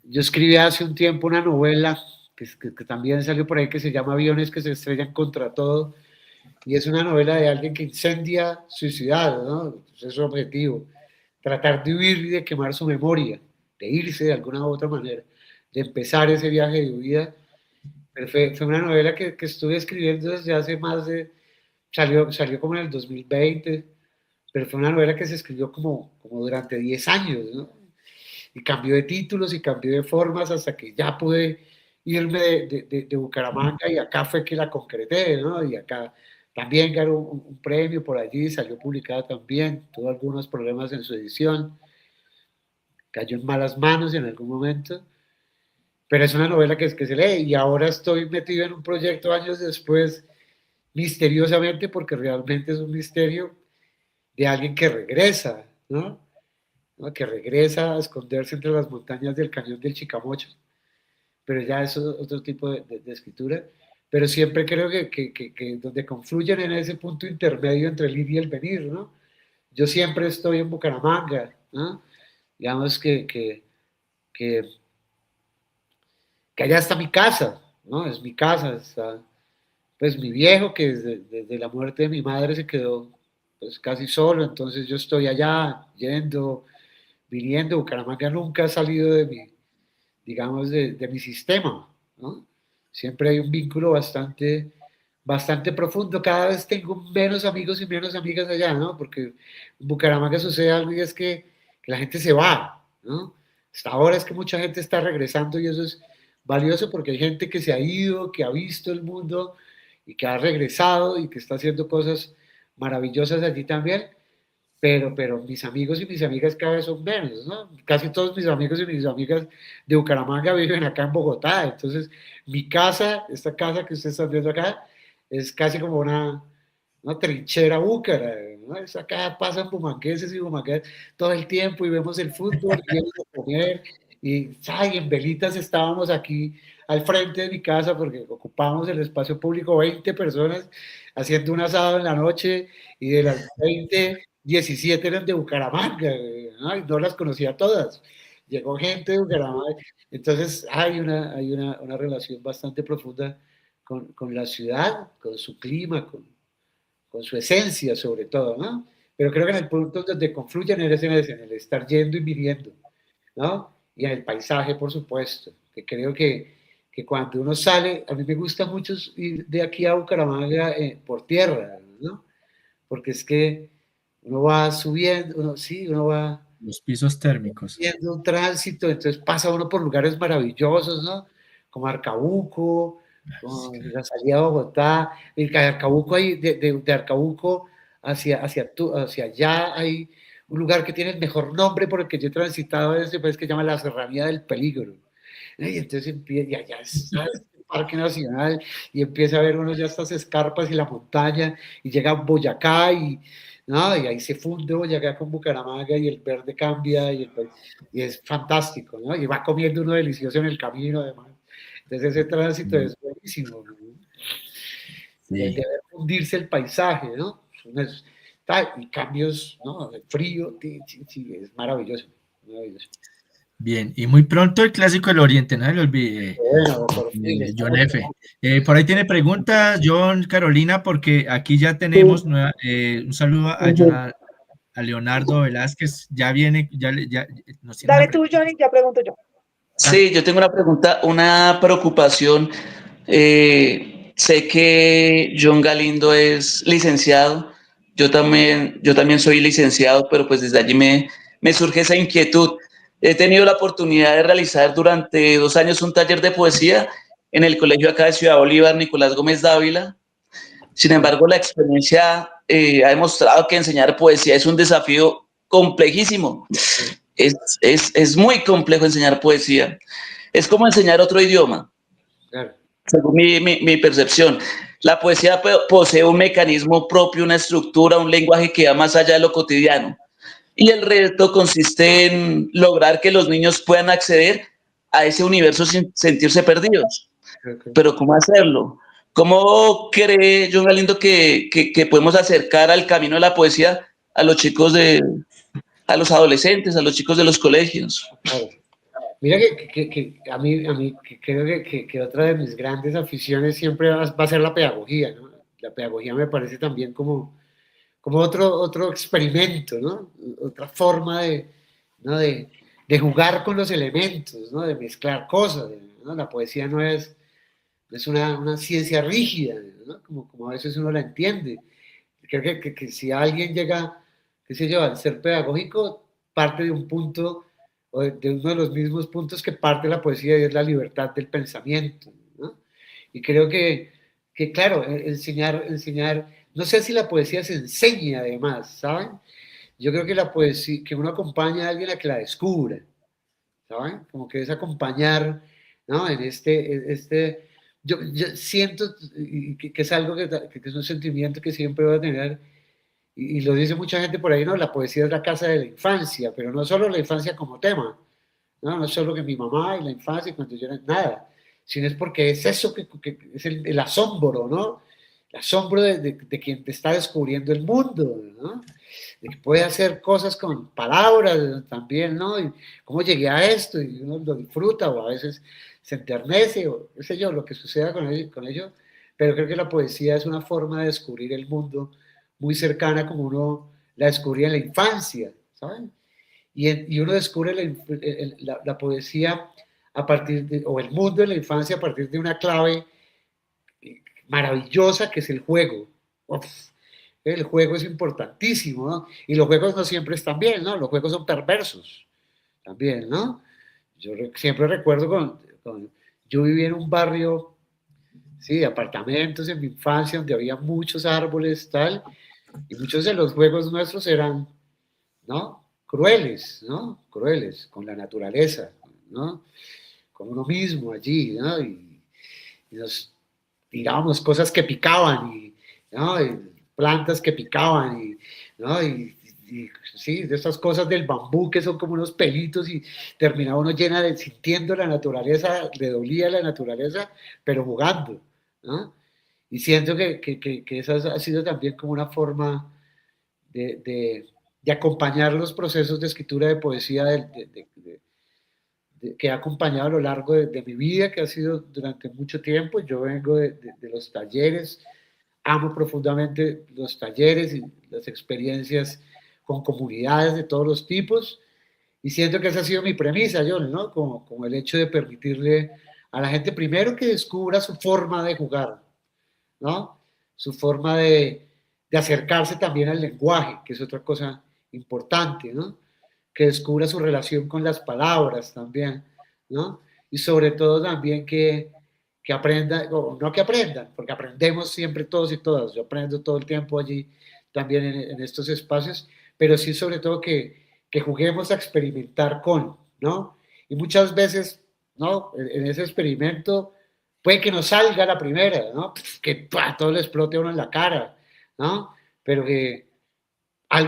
Yo escribí hace un tiempo una novela que también salió por ahí que se llama Aviones que se estrellan contra todo, y es una novela de alguien que incendia su ciudad, ¿no? Ese es su objetivo, tratar de huir y de quemar su memoria, de irse de alguna u otra manera, de empezar ese viaje de huida. Pero fue una novela que estuve escribiendo desde hace más de, salió como en el 2020, pero fue una novela que se escribió como durante 10 años, ¿no? Y cambió de títulos y cambió de formas hasta que ya pude irme de Bucaramanga, y acá fue que la concreté, ¿no? Y acá también ganó un premio por allí, salió publicada también, tuvo algunos problemas en su edición, cayó en malas manos en algún momento, pero es una novela que se lee, y ahora estoy metido en un proyecto años después, misteriosamente, porque realmente es un misterio, de alguien que regresa, ¿no? Que regresa a esconderse entre las montañas del cañón del Chicamocha, pero ya es otro tipo de escritura, pero siempre creo que donde confluyen en ese punto intermedio entre el ir y el venir, ¿no? Yo siempre estoy en Bucaramanga, ¿no? Digamos que allá está mi casa, ¿no? Es mi casa, está pues mi viejo que desde la muerte de mi madre se quedó pues casi solo, entonces yo estoy allá yendo, viniendo. Bucaramanga nunca ha salido de mi, digamos, de mi sistema, ¿no? Siempre hay un vínculo bastante profundo. Cada vez tengo menos amigos y menos amigas allá, ¿no? Porque en Bucaramanga sucede algo, y es que la gente se va, ¿no? Hasta ahora es que mucha gente está regresando, y eso es valioso porque hay gente que se ha ido, que ha visto el mundo y que ha regresado y que está haciendo cosas maravillosas allí también. Pero mis amigos y mis amigas cada vez son menos, ¿no? Casi todos mis amigos y mis amigas de Bucaramanga viven acá en Bogotá. Entonces, mi casa, esta casa que ustedes están viendo acá, es casi como una trinchera búcara, ¿no? Es acá pasan bumangueses y bumanguesas todo el tiempo, y vemos el fútbol, y vamos a comer, y ay, en velitas estábamos aquí al frente de mi casa porque ocupamos el espacio público, 20 personas haciendo un asado en la noche, y de las 20, 17 eran de Bucaramanga, ¿no? Y no las conocía todas. Llegó gente de Bucaramanga. Entonces hay una relación bastante profunda con la ciudad, con su clima, con su esencia sobre todo, ¿no? Pero creo que en el punto donde confluyen es en el estar yendo y viniendo, ¿no? Y en el paisaje, por supuesto, que creo que cuando uno sale, a mí me gusta mucho ir de aquí a Bucaramanga por tierra, ¿no? Porque es que uno va subiendo, uno va los pisos térmicos. viendo un tránsito, entonces pasa uno por lugares maravillosos, ¿no? Como Arcabuco, como la salida de Bogotá, y Arcabuco hay, de Arcabuco hacia allá hay un lugar que tiene el mejor nombre por el que yo he transitado en ese país, que se llama la Serranía del Peligro. Y entonces empieza, y allá está el Parque Nacional, y empieza a ver uno ya estas escarpas y la montaña, y llega a Boyacá, ¿no? Y ahí se funde Boyacá con Bucaramanga, y el verde cambia, y es fantástico, ¿no? Y va comiendo uno delicioso en el camino, además. Entonces ese tránsito es buenísimo, ¿no? Sí. De ver fundirse el paisaje, ¿no? Y cambios, ¿no? El frío, sí, es maravilloso, maravilloso. Bien, y muy pronto el Clásico del Oriente, no se le olvide, Bueno, John F. Por ahí tiene preguntas, John, Carolina, porque aquí ya tenemos un saludo a Leonardo Velázquez, ya viene, ya nos tiene. Dale tú, Johnny, ya pregunto yo. Sí, yo tengo una pregunta, una preocupación. Sé que John Galindo es licenciado, yo también soy licenciado, pero pues desde allí me surge esa inquietud. He tenido la oportunidad de realizar durante 2 años un taller de poesía en el colegio acá de Ciudad Bolívar, Nicolás Gómez Dávila. Sin embargo, la experiencia ha demostrado que enseñar poesía es un desafío complejísimo. Es muy complejo enseñar poesía. Es como enseñar otro idioma, Claro. según mi percepción. La poesía posee un mecanismo propio, una estructura, un lenguaje que va más allá de lo cotidiano. Y el reto consiste en lograr que los niños puedan acceder a ese universo sin sentirse perdidos. Pero ¿cómo hacerlo? ¿Cómo cree John Galindo que podemos acercar al camino de la poesía a los chicos a los adolescentes, a los chicos de los colegios? Claro. Mira que a mí creo que otra de mis grandes aficiones siempre va a ser la pedagogía, ¿no? La pedagogía me parece también como otro experimento, ¿no? Otra forma ¿no? de jugar con los elementos, ¿no? De mezclar cosas, ¿no? La poesía no es una ciencia rígida, ¿no? Como a veces uno la entiende. Creo que si alguien llega, qué sé yo, al ser pedagógico, parte de un punto, o de uno de los mismos puntos que parte la poesía, y es la libertad del pensamiento, ¿no? Y creo que claro, enseñar, no sé si la poesía se enseña además, ¿saben? Yo creo que la poesía, que uno acompaña a alguien a que la descubra, ¿saben? Como que es acompañar, ¿no? En yo siento que es algo que es un sentimiento que siempre voy a tener, y lo dice mucha gente por ahí, ¿no? La poesía es la casa de la infancia, pero no solo la infancia como tema, ¿no? No es solo que mi mamá y la infancia y cuando yo era nada, sino es porque es eso que es el asombro, ¿no? El asombro de quien te está descubriendo el mundo, ¿no? De que puede hacer cosas con palabras también, ¿no? Y cómo llegué a esto, y uno lo disfruta, o a veces se enternece, o qué sé yo, lo que suceda con ello, pero creo que la poesía es una forma de descubrir el mundo muy cercana como uno la descubría en la infancia, ¿saben? Y uno descubre la poesía a partir o el mundo de la infancia a partir de una clave maravillosa que es el juego. Uf, el juego es importantísimo, ¿no? Y los juegos no siempre están bien, ¿no? Los juegos son perversos también, ¿no? Siempre recuerdo yo vivía en un barrio, sí, de apartamentos en mi infancia donde había muchos árboles, tal, y muchos de los juegos nuestros eran, ¿no? Crueles, ¿no? Crueles con la naturaleza, ¿no? Con uno mismo allí, ¿no? Y nos tirábamos cosas que picaban, ¿no? Y plantas que picaban, ¿no? Sí, de estas cosas del bambú que son como unos pelitos, y terminaba uno llena sintiendo la naturaleza, le dolía la naturaleza, pero jugando, ¿no? Y siento que esa ha sido también como una forma de acompañar los procesos de escritura de poesía que he acompañado a lo largo de mi vida, que ha sido durante mucho tiempo. Yo vengo de los talleres, amo profundamente los talleres y las experiencias con comunidades de todos los tipos, y siento que esa ha sido mi premisa, John, ¿no? Como el hecho de permitirle a la gente primero que descubra su forma de jugar, ¿no? Su forma de acercarse también al lenguaje, que es otra cosa importante, ¿no? Que descubra su relación con las palabras también, ¿no? Y sobre todo también que aprenda, o no que aprendan, porque aprendemos siempre todos y todas, yo aprendo todo el tiempo allí también en estos espacios, pero sí sobre todo que juguemos a experimentar con, ¿no? Y muchas veces, ¿no? En ese experimento puede que no salga la primera, ¿no? Que todo le explote a uno en la cara, ¿no? Pero que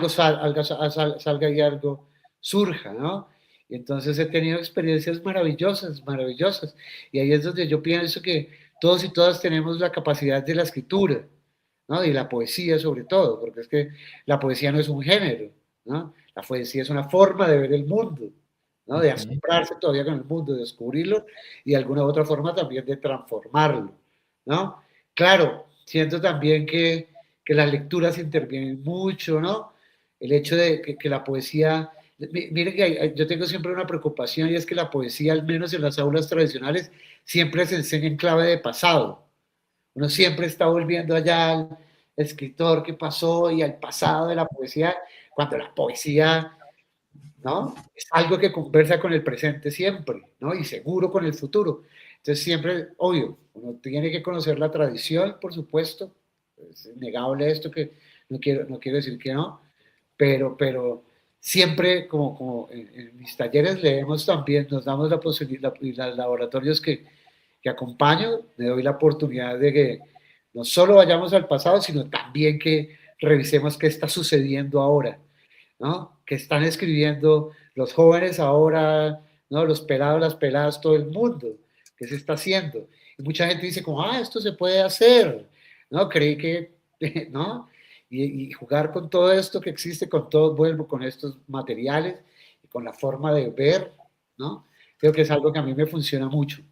salga y algo surja, ¿no? Y entonces he tenido experiencias maravillosas, maravillosas. Y ahí es donde yo pienso que todos y todas tenemos la capacidad de la escritura, ¿no? Y la poesía sobre todo, porque es que la poesía no es un género, ¿no? La poesía es una forma de ver el mundo, ¿no? De asombrarse todavía con el mundo, de descubrirlo y de alguna u otra forma también de transformarlo, ¿no? Claro, siento también que las lecturas intervienen mucho, ¿no? El hecho de que la poesía, miren que yo tengo siempre una preocupación, y es que la poesía, al menos en las aulas tradicionales, siempre se enseña en clave de pasado. Uno siempre está volviendo allá al escritor que pasó y al pasado de la poesía, cuando la poesía, ¿no? Es algo que conversa con el presente siempre, ¿no? Y seguro con el futuro. Entonces siempre, obvio, uno tiene que conocer la tradición, por supuesto. Es innegable esto, que no quiero decir que no, pero siempre, como en mis talleres leemos también, nos damos la posibilidad, y los laboratorios que acompaño, me doy la oportunidad no solo vayamos al pasado, sino también que revisemos qué está sucediendo ahora, ¿no? Que están escribiendo los jóvenes ahora, ¿no? Los pelados, las peladas, todo el mundo, qué se está haciendo. Y mucha gente dice como, esto se puede hacer, ¿no? Creí que, ¿no? Y jugar con todo esto que existe, con todo, vuelvo con estos materiales y con la forma de ver, ¿no? Creo que es algo que a mí me funciona mucho,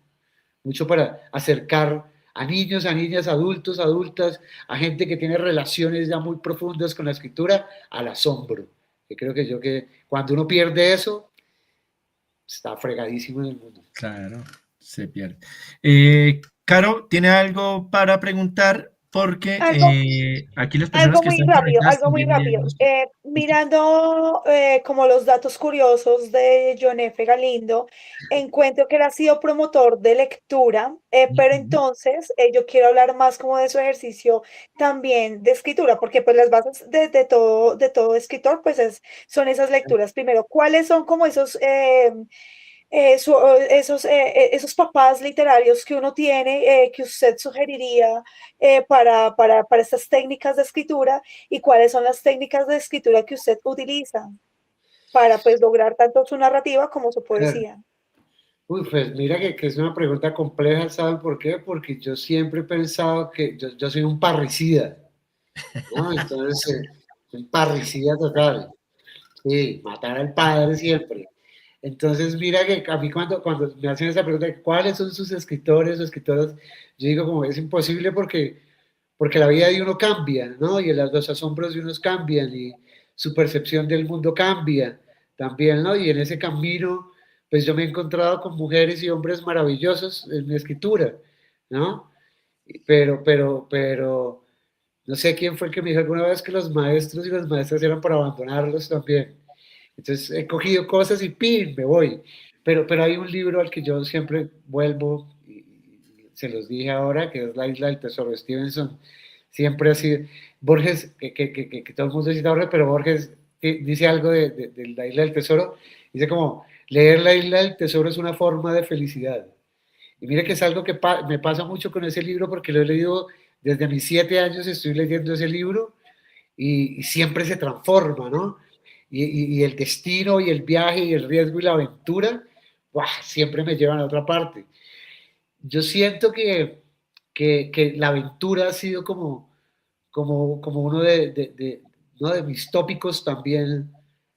mucho para acercar a niños, a niñas, adultos, adultas, a gente que tiene relaciones ya muy profundas con la escritura, al asombro. Que creo que cuando uno pierde eso, está fregadísimo en el mundo. Claro, se pierde. Caro, ¿tiene algo para preguntar? Porque Algo, aquí las personas que están conectadas algo muy también rápido. mismos. Mirando como los datos curiosos de John F. Galindo, encuentro que él ha sido promotor de lectura, pero entonces yo quiero hablar más como de su ejercicio también de escritura, porque pues las bases de todo escritor pues son esas lecturas. Primero, ¿cuáles son como esos papás literarios que uno tiene, que usted sugeriría para estas técnicas de escritura y cuáles son las técnicas de escritura que usted utiliza para pues lograr tanto su narrativa como su poesía? Uy, pues mira que es una pregunta compleja, ¿saben por qué? Porque yo siempre he pensado que yo soy un parricida, ¿no? Entonces, un parricida total. Sí, matar al padre siempre. Entonces, mira que a mí cuando me hacen esa pregunta, de ¿cuáles son sus escritores o escritoras? Yo digo como es imposible porque la vida de uno cambia, ¿no? Y los asombros de unos cambian y su percepción del mundo cambia también, ¿no? Y en ese camino, pues yo me he encontrado con mujeres y hombres maravillosos en mi escritura, ¿no? Pero, no sé quién fue el que me dijo alguna vez que los maestros y las maestras eran para abandonarlos también. Entonces he cogido cosas y ¡pin! Me voy. Pero hay un libro al que yo siempre vuelvo, y se los dije ahora, que es La Isla del Tesoro, Stevenson. Siempre ha sido, Borges, que todo el mundo dice Borges, pero Borges dice algo de La Isla del Tesoro, dice como, leer La Isla del Tesoro es una forma de felicidad. Y mire que es algo que me pasa mucho con ese libro porque lo he leído desde mis 7 años, estoy leyendo ese libro y siempre se transforma, ¿no? Y el destino y el viaje y el riesgo y la aventura, ¡buah!, siempre me llevan a otra parte. Yo siento que la aventura ha sido como uno ¿no? de mis tópicos también,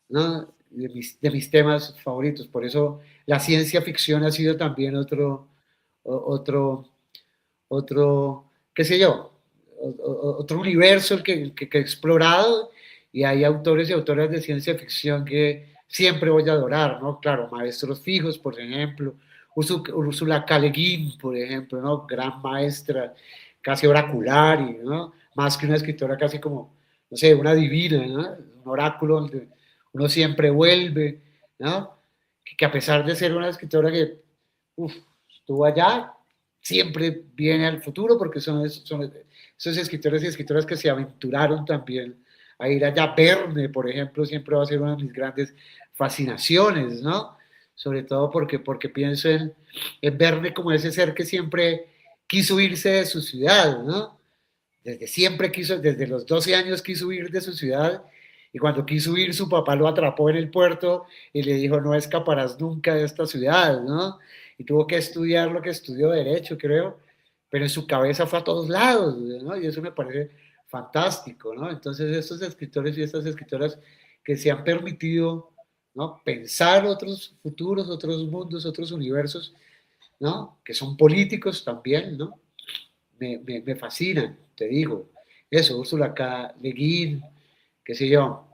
¿no? De mis temas favoritos. Por eso la ciencia ficción ha sido también otro, qué sé yo, otro universo que he explorado, y hay autores y autoras de ciencia ficción que siempre voy a adorar, ¿no? Claro, maestros fijos, por ejemplo, Ursula K. Le Guin, por ejemplo, ¿no? Gran maestra, casi oracular, y, ¿no? Más que una escritora casi como, no sé, una divina, ¿no? Un oráculo donde uno siempre vuelve, ¿no? Que a pesar de ser una escritora que estuvo allá, siempre viene al futuro porque son esos escritores y escritoras que se aventuraron también a ir allá. Verne, por ejemplo, siempre va a ser una de mis grandes fascinaciones, ¿no? Sobre todo porque pienso en Verne como ese ser que siempre quiso irse de su ciudad, ¿no? Desde los 12 años quiso huir de su ciudad, y cuando quiso huir su papá lo atrapó en el puerto y le dijo, no escaparás nunca de esta ciudad, ¿no? Y tuvo que estudiar lo que estudió derecho, creo, pero en su cabeza fue a todos lados, ¿no? Y eso me parece fantástico, ¿no? Entonces estos escritores y estas escritoras que se han permitido, ¿no? Pensar otros futuros, otros mundos, otros universos, ¿no? Que son políticos también, ¿no? Me fascinan, te digo. Eso, Úrsula K. Le Guin, qué sé yo.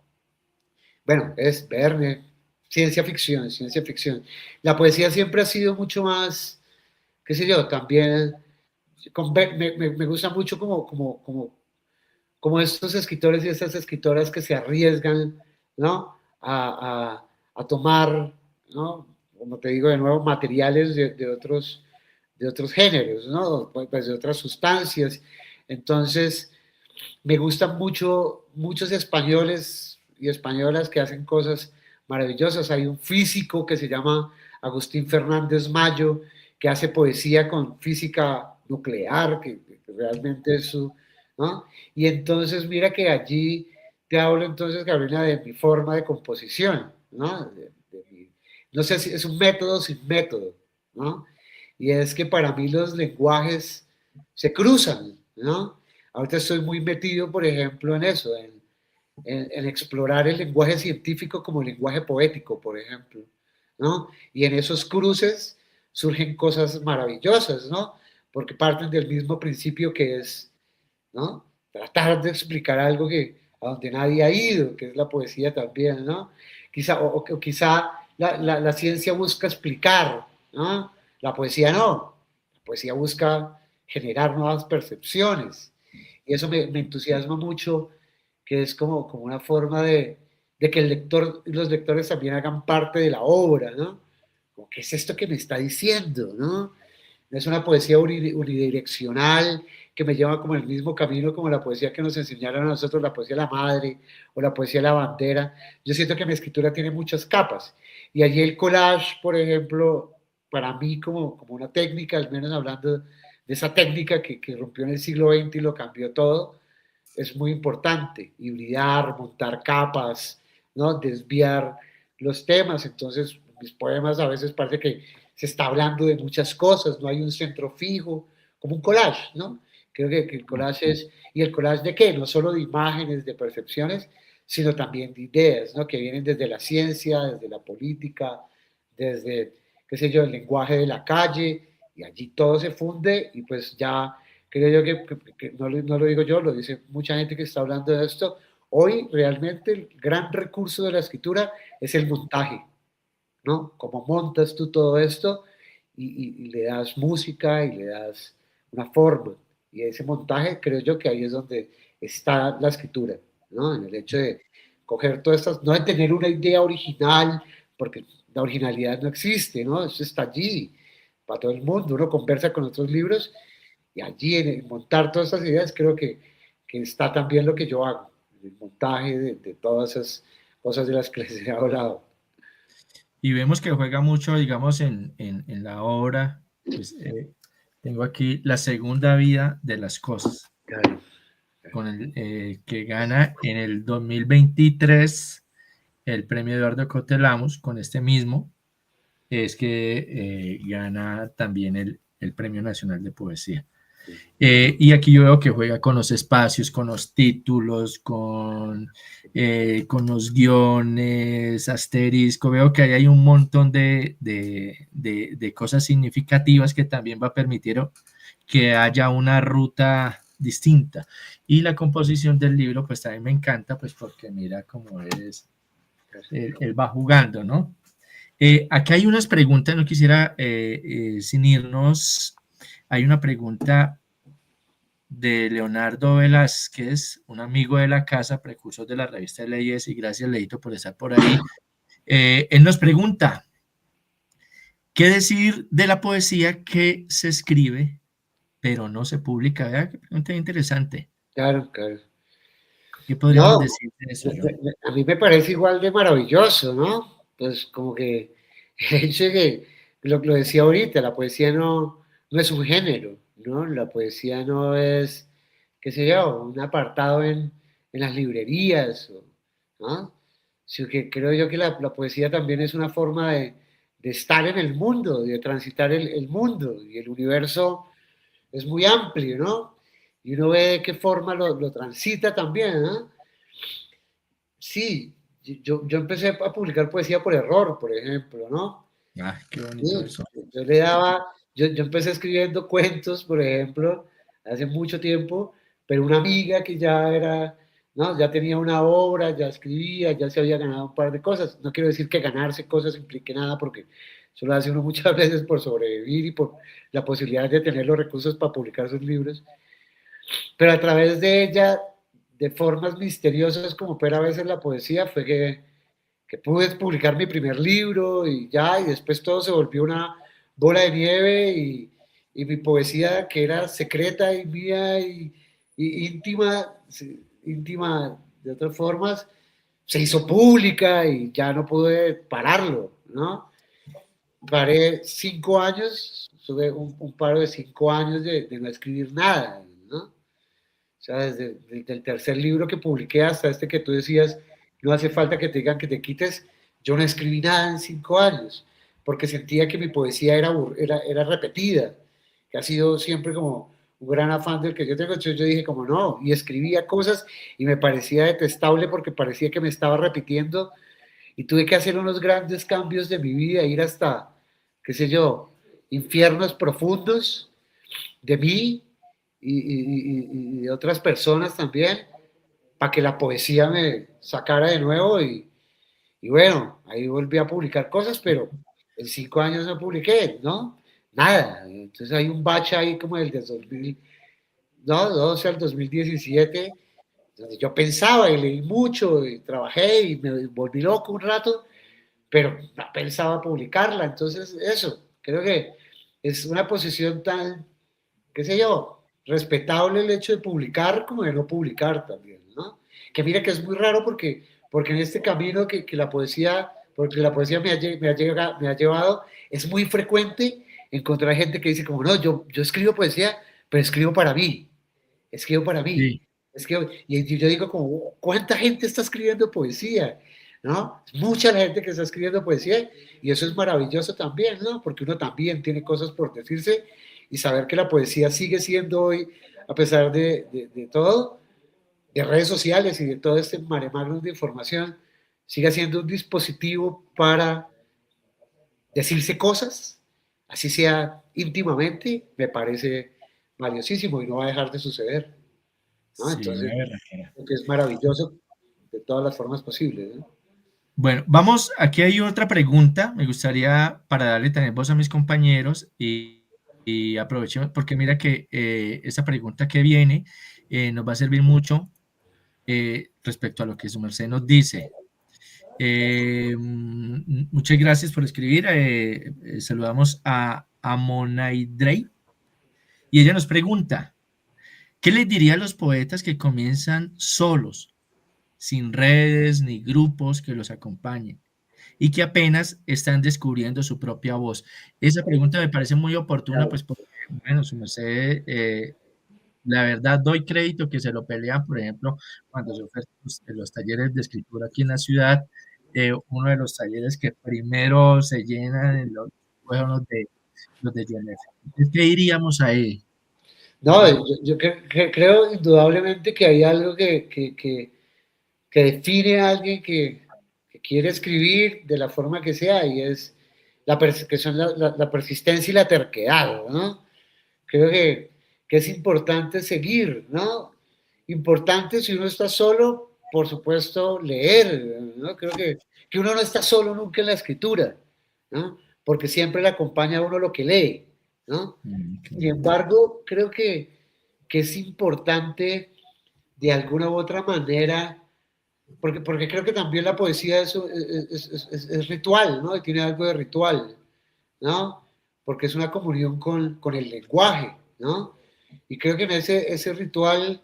Bueno, es Verne, ciencia ficción, ciencia ficción. La poesía siempre ha sido mucho más, qué sé yo, también me gusta mucho como estos escritores y estas escritoras que se arriesgan, ¿no? A tomar, ¿no? Como te digo de nuevo, materiales de otros géneros, ¿no? Pues de otras sustancias. Entonces, me gustan mucho muchos españoles y españolas que hacen cosas maravillosas. Hay un físico que se llama Agustín Fernández Mayo, que hace poesía con física nuclear, que realmente eso, ¿no? Y entonces mira que allí te hablo entonces, Carolina, de mi forma de composición, ¿no? No sé si es un método sin método, ¿no? Y es que para mí los lenguajes se cruzan, ¿no? Ahorita estoy muy metido, por ejemplo, en eso, en explorar el lenguaje científico como lenguaje poético, por ejemplo, ¿no? Y en esos cruces surgen cosas maravillosas, ¿no? Porque parten del mismo principio que es, ¿no? Tratar de explicar algo que a donde nadie ha ido, que es la poesía también, ¿no? Quizá, o quizá la ciencia busca explicar, ¿no? La poesía no. La poesía busca generar nuevas percepciones. Y eso me entusiasma mucho, que es como una forma de que el lector y los lectores también hagan parte de la obra, ¿no? Como, ¿qué es esto que me está diciendo, no? Es una poesía unidireccional que me lleva como el mismo camino como la poesía que nos enseñaron a nosotros, la poesía de la madre o la poesía de la bandera. Yo siento que mi escritura tiene muchas capas. Y allí el collage, por ejemplo, para mí como una técnica, al menos hablando de esa técnica que rompió en el siglo XX y lo cambió todo, es muy importante. Hibridar, montar capas, ¿no? Desviar los temas. Entonces, mis poemas a veces parece que se está hablando de muchas cosas, no hay un centro fijo, como un collage, ¿no? Creo que el collage es, ¿y el collage de qué? No solo de imágenes, de percepciones, sino también de ideas, ¿no? Que vienen desde la ciencia, desde la política, desde, qué sé yo, el lenguaje de la calle, y allí todo se funde y pues ya creo yo que no lo digo yo, lo dice mucha gente que está hablando de esto. Hoy realmente el gran recurso de la escritura es el montaje, ¿no? Cómo montas tú todo esto y le das música y le das una forma. Y ese montaje creo yo que ahí es donde está la escritura, ¿no? En el hecho de coger todas estas, no de tener una idea original, porque la originalidad no existe, ¿no? Eso está allí para todo el mundo. Uno conversa con otros libros y allí en montar todas esas ideas creo que está también lo que yo hago, el montaje de todas esas cosas de las que les he hablado. Y vemos que juega mucho, digamos, en la obra, pues tengo aquí La segunda vida de las cosas, Claro. con el que gana en el 2023 el premio Eduardo Cotelamos, con este mismo, es que gana también el Premio Nacional de Poesía. Y aquí yo veo que juega con los espacios, con los títulos, con los guiones, asterisco. Veo que ahí hay un montón de cosas significativas que también va a permitir que haya una ruta distinta. Y la composición del libro, pues también me encanta, pues porque mira cómo es, él va jugando, ¿no? Aquí hay unas preguntas, no quisiera, sin irnos, hay una pregunta de Leonardo Velázquez, un amigo de la casa, precursor de la revista de Leyes, y gracias, Leito, por estar por ahí. Él nos pregunta, ¿qué decir de la poesía que se escribe, pero no se publica? ¿Verdad? Qué pregunta interesante. Claro, claro. ¿Qué podríamos No, decir de eso, John? a mí me parece igual de maravilloso, ¿no? Pues como que el hecho de que lo decía ahorita, la poesía no es un género, ¿no? La poesía no es, qué sé yo, un apartado en las librerías, ¿no? Sino que creo yo que la poesía también es una forma de estar en el mundo, de transitar el mundo, y el universo es muy amplio, ¿no? Y uno ve de qué forma lo transita también, ¿no? Sí, yo empecé a publicar poesía por error, por ejemplo, ¿no? Ah, qué bonito Sí, eso. yo le daba, yo empecé escribiendo cuentos, por ejemplo, hace mucho tiempo, pero una amiga que ya era, ¿no? Ya tenía una obra, ya escribía, ya se había ganado un par de cosas. No quiero decir que ganarse cosas implique nada, porque eso lo hace uno muchas veces por sobrevivir y por la posibilidad de tener los recursos para publicar sus libros. Pero a través de ella, de formas misteriosas como era a veces la poesía, fue que pude publicar mi primer libro y ya, y después todo se volvió una bola de nieve y mi poesía, que era secreta y mía y íntima, íntima de otras formas, se hizo pública y ya no pude pararlo, ¿no? Paré 5 años Tuve un paro de 5 años de no escribir nada, ¿no? O sea, desde el tercer libro que publiqué hasta este que tú decías, no hace falta que te digan que te quites, yo no escribí nada en 5 años, porque sentía que mi poesía era repetida, que ha sido siempre como un gran afán del que yo tengo. Entonces yo dije como no, y escribía cosas y me parecía detestable porque parecía que me estaba repitiendo, y tuve que hacer unos grandes cambios de mi vida, ir hasta, qué sé yo, infiernos profundos de mí y de otras personas también, para que la poesía me sacara de nuevo y bueno, ahí volví a publicar cosas, pero en 5 años no publiqué, ¿no? Nada. Entonces hay un bache ahí como el de 2012 al 2017, donde yo pensaba y leí mucho y trabajé y me volví loco un rato, pero no pensaba publicarla. Entonces eso, creo que es una posición tan, qué sé yo, respetable el hecho de publicar como de no publicar también, ¿no? Que mira que es muy raro porque en este camino que la poesía, porque la poesía me ha llevado, es muy frecuente encontrar gente que dice como, no, yo escribo poesía, pero escribo para mí. Sí, Y yo digo como, ¿cuánta gente está escribiendo poesía? ¿No? Mucha la gente que está escribiendo poesía y eso es maravilloso también, ¿no? Porque uno también tiene cosas por decirse y saber que la poesía sigue siendo hoy, a pesar de todo, de redes sociales y de todo este mare magnum de información, sigue siendo un dispositivo para decirse cosas, así sea íntimamente, me parece valiosísimo y no va a dejar de suceder, ¿no? sí, Entonces, una berraquera. creo que es maravilloso de todas las formas posibles, ¿no? Bueno, vamos, aquí hay otra pregunta, me gustaría para darle también voz a mis compañeros y aprovecho, porque mira que esa pregunta que viene nos va a servir mucho respecto a lo que su merced nos dice. Muchas gracias por escribir. Saludamos a Monaidrey y ella nos pregunta, ¿qué les diría a los poetas que comienzan solos, sin redes ni grupos que los acompañen y que apenas están descubriendo su propia voz? Esa pregunta me parece muy oportuna, Claro. pues porque, bueno, su merced, la verdad doy crédito que se lo pelean, por ejemplo, cuando se ofertan los talleres de escritura aquí en la ciudad, uno de los talleres que primero se llenan en fueron los de John F. Entonces, ¿qué diríamos ahí? No, yo creo indudablemente que hay algo que define a alguien que quiere escribir de la forma que sea y es que son la persistencia y la terquedad, ¿no? Creo que es importante seguir, ¿no? Importante si uno está solo, por supuesto, leer, ¿no? Creo que uno no está solo nunca en la escritura, ¿no? Porque siempre le acompaña a uno lo que lee, ¿no? Sin Claro. embargo, creo que es importante de alguna u otra manera, porque creo que también la poesía es ritual, ¿no? Y tiene algo de ritual, ¿no? Porque es una comunión con el lenguaje, ¿no? Y creo que en ese ritual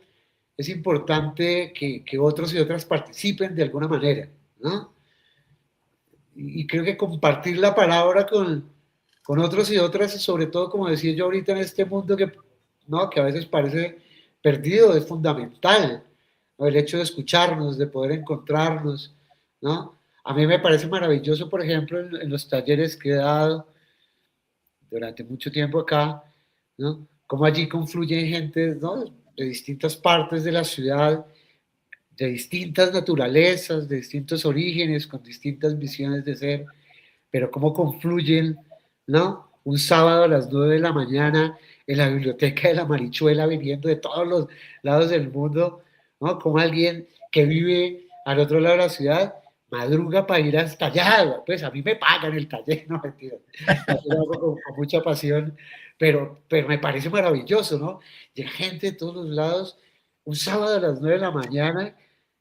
es importante que otros y otras participen de alguna manera, ¿no? Y creo que compartir la palabra con otros y otras, sobre todo, como decía yo ahorita, en este mundo que, ¿no? Que a veces parece perdido, es fundamental, ¿no? El hecho de escucharnos, de poder encontrarnos, ¿no? A mí me parece maravilloso, por ejemplo, en los talleres que he dado durante mucho tiempo acá, ¿no? Cómo allí confluyen gente, ¿no? De distintas partes de la ciudad, de distintas naturalezas, de distintos orígenes, con distintas visiones de ser, pero cómo confluyen, ¿no? Un sábado a las 9 de la mañana en la biblioteca de la Marichuela, viniendo de todos los lados del mundo, ¿no? Como alguien que vive al otro lado de la ciudad madruga para ir hasta allá, pues a mí me pagan el taller, no mentira, yo lo hago con mucha pasión, pero me parece maravilloso, ¿no? Llega gente de todos los lados, un sábado a las 9 de la mañana,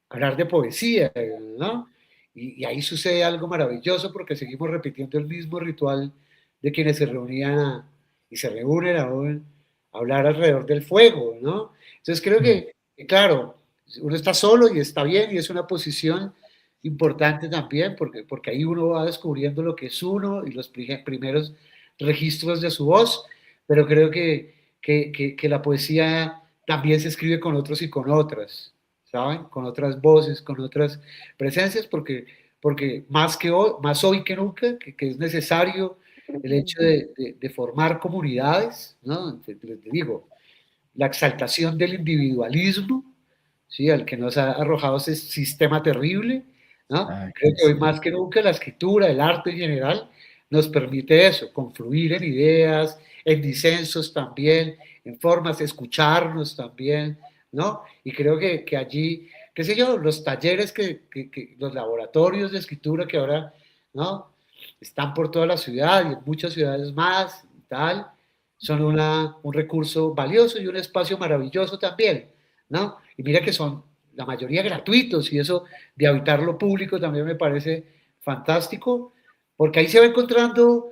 a hablar de poesía, ¿no? Y ahí sucede algo maravilloso porque seguimos repitiendo el mismo ritual de quienes se reunían y se reúnen aún a hablar alrededor del fuego, ¿no? Entonces creo que, claro, uno está solo y está bien y es una posición importante también porque ahí uno va descubriendo lo que es uno y los primeros registros de su voz, pero creo que la poesía también se escribe con otros y con otras, ¿saben? Con otras voces, con otras presencias, porque más hoy que nunca, que es necesario el hecho de formar comunidades, ¿no? Te digo, la exaltación del individualismo, ¿sí? Al que nos ha arrojado ese sistema terrible, ¿no? Creo que hoy más que nunca la escritura, el arte en general, nos permite eso, confluir en ideas, en disensos también, en formas, escucharnos también, ¿no? Y creo que allí, qué sé yo, los talleres, los laboratorios de escritura que ahora, ¿no? Están por toda la ciudad y en muchas ciudades más y tal, son un recurso valioso y un espacio maravilloso también, ¿no? Y mira que son la mayoría gratuitos y eso de habitar lo público también me parece fantástico, porque ahí se va encontrando,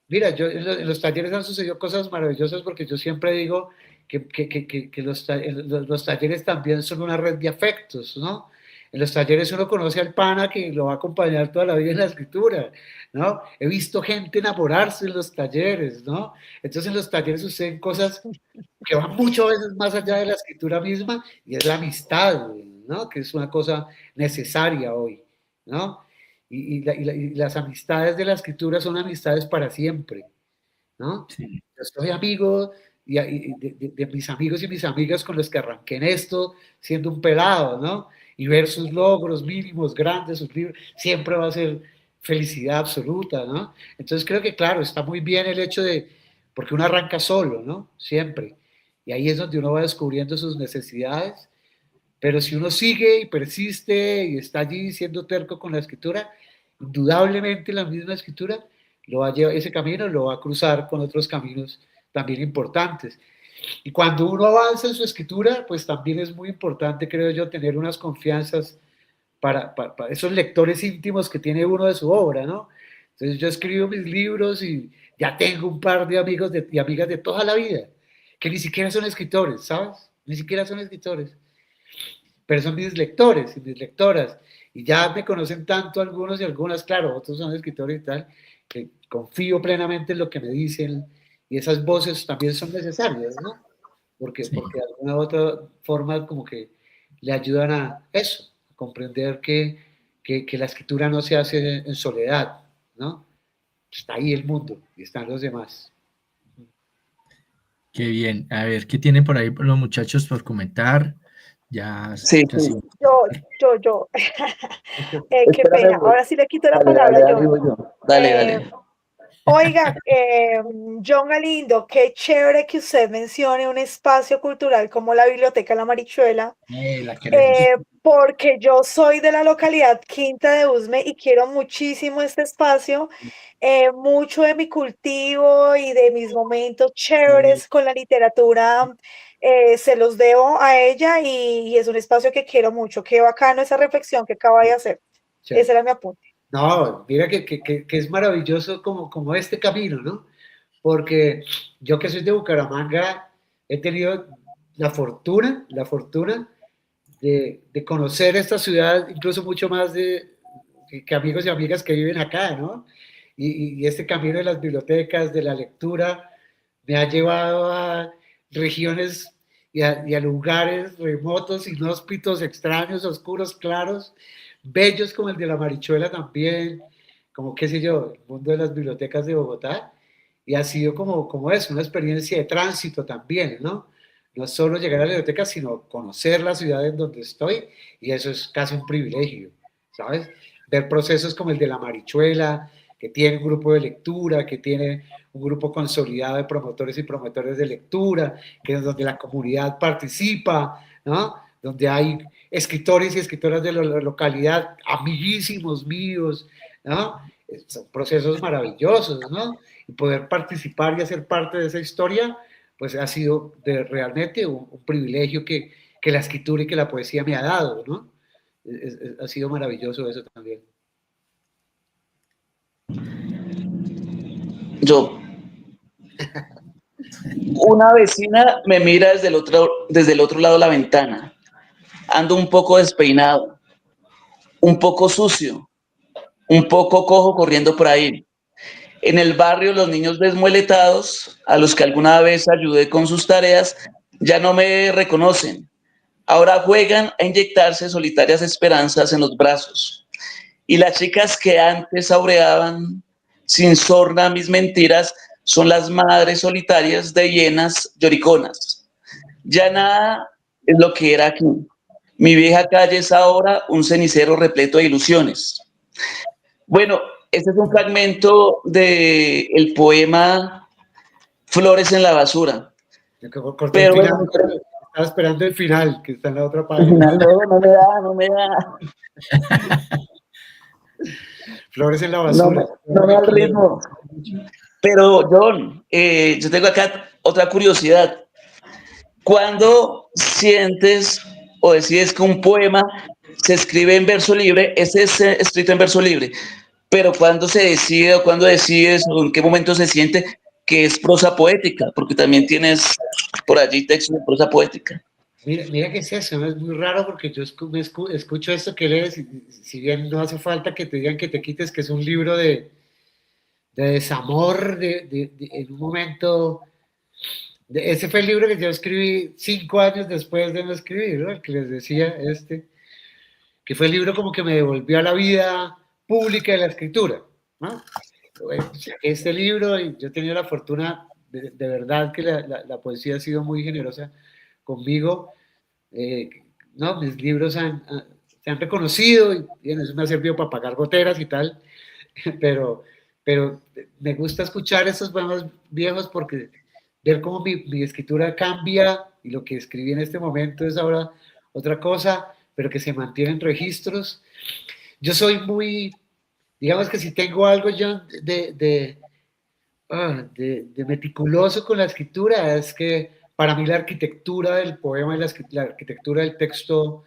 mira, en los talleres han sucedido cosas maravillosas porque yo siempre digo que los talleres también son una red de afectos, ¿no? En los talleres uno conoce al pana que lo va a acompañar toda la vida en la escritura, ¿no? He visto gente enamorarse en los talleres, ¿no? Entonces en los talleres suceden cosas que van muchas veces más allá de la escritura misma y es la amistad, ¿no? Que es una cosa necesaria hoy, ¿no? Y las amistades de la escritura son amistades para siempre, ¿no? Sí. Yo soy amigo de mis amigos y mis amigas con los que arranqué en esto siendo un pelado, ¿no? Y ver sus logros mínimos, grandes, sus libros, siempre va a ser felicidad absoluta, ¿no? Entonces creo que, claro, está muy bien el hecho de, porque uno arranca solo, ¿no? Siempre. Y ahí es donde uno va descubriendo sus necesidades, pero si uno sigue y persiste y está allí siendo terco con la escritura, indudablemente la misma escritura lo va a llevar, ese camino lo va a cruzar con otros caminos también importantes. Y cuando uno avanza en su escritura, pues también es muy importante, creo yo, tener unas confianzas para esos lectores íntimos que tiene uno de su obra, ¿no? Entonces yo escribo mis libros y ya tengo un par de amigos y amigas de toda la vida, que ni siquiera son escritores, ¿sabes? Ni siquiera son escritores, pero son mis lectores y mis lectoras, y ya me conocen tanto algunos y algunas, claro, otros son escritores y tal, que confío plenamente en lo que me dicen, y esas voces también son necesarias, ¿no? Porque de alguna u otra forma como que le ayudan a eso, a comprender que la escritura no se hace en soledad, ¿no? Está ahí el mundo y están los demás. Qué bien. A ver, ¿qué tienen por ahí los muchachos por comentar? Ya Sí, casi. sí. Yo. Qué Espérame, pena. Ahora sí le quito la dale, palabra dale, a dale, John. voy yo. Dale, Eh, dale. Oiga, John Galindo, qué chévere que usted mencione un espacio cultural como la Biblioteca La Marichuela, La queremos. porque yo soy de la localidad Quinta de Usme y quiero muchísimo este espacio. Mucho de mi cultivo y de mis momentos chéveres con la literatura se los debo a ella y es un espacio que quiero mucho. Qué bacano esa reflexión que acaba de hacer. Ese era mi apunte. No, mira que es maravilloso como este camino, ¿no? Porque yo que soy de Bucaramanga he tenido la fortuna de conocer esta ciudad, incluso mucho más que amigos y amigas que viven acá, ¿no? Y este camino de las bibliotecas, de la lectura, me ha llevado a regiones y a lugares remotos, inhóspitos, extraños, oscuros, claros, bellos como el de la Marichuela también, como qué sé yo, el mundo de las bibliotecas de Bogotá, y ha sido como eso, una experiencia de tránsito también, ¿no? No solo llegar a la biblioteca, sino conocer la ciudad en donde estoy, y eso es casi un privilegio, ¿sabes? Ver procesos como el de la Marichuela, que tiene un grupo de lectura, que tiene un grupo consolidado de promotores y promotores de lectura, que es donde la comunidad participa, ¿no? Donde hay escritores y escritoras de la localidad, amiguísimos míos, ¿no? Son procesos maravillosos, ¿no? Y poder participar y hacer parte de esa historia, pues ha sido realmente un privilegio que la escritura y que la poesía me ha dado, ¿no? Ha sido maravilloso eso también. Yo. Una vecina me mira desde el otro lado de la ventana. Ando un poco despeinado, un poco sucio, un poco cojo corriendo por ahí. En el barrio, los niños desmueletados, a los que alguna vez ayudé con sus tareas, ya no me reconocen. Ahora juegan a inyectarse solitarias esperanzas en los brazos. Y las chicas que antes aureaban sin sorna mis mentiras son las madres solitarias de hienas lloriconas. Ya nada es lo que era aquí. Mi vieja calle es ahora un cenicero repleto de ilusiones. Bueno, este es un fragmento del poema Flores en la basura. Yo corté el Pero final, bueno, estaba esperando el final, que está en la otra al página. final no me da. Flores en la No, basura. no me da el ritmo. Pero, John, yo tengo acá otra curiosidad. ¿Cuándo sientes o decides que un poema se escribe en verso libre? Ese es escrito en verso libre. Pero ¿cuándo se decide o cuándo decides o en qué momento se siente que es prosa poética? Porque también tienes por allí textos de prosa poética. Mira que es eso, ¿no? Es muy raro porque yo escucho esto que lees, y si bien no hace falta que te digan que te quites, que es un libro de desamor, en un momento. Ese fue el libro que yo escribí 5 años después de no escribir, ¿no? El que les decía, que fue el libro como que me devolvió a la vida pública de la escritura, ¿no? Saqué este libro y yo he tenido la fortuna, de verdad que la poesía ha sido muy generosa conmigo. eh, ¿No? Mis libros se han reconocido y eso me ha servido para pagar goteras y tal, pero, pero me gusta escuchar esos poemas viejos porque ver cómo mi escritura cambia y lo que escribí en este momento es ahora otra cosa, pero que se mantienen registros. Yo soy muy, digamos que si tengo algo yo de meticuloso con la escritura, es que para mí la arquitectura del poema y la arquitectura del texto,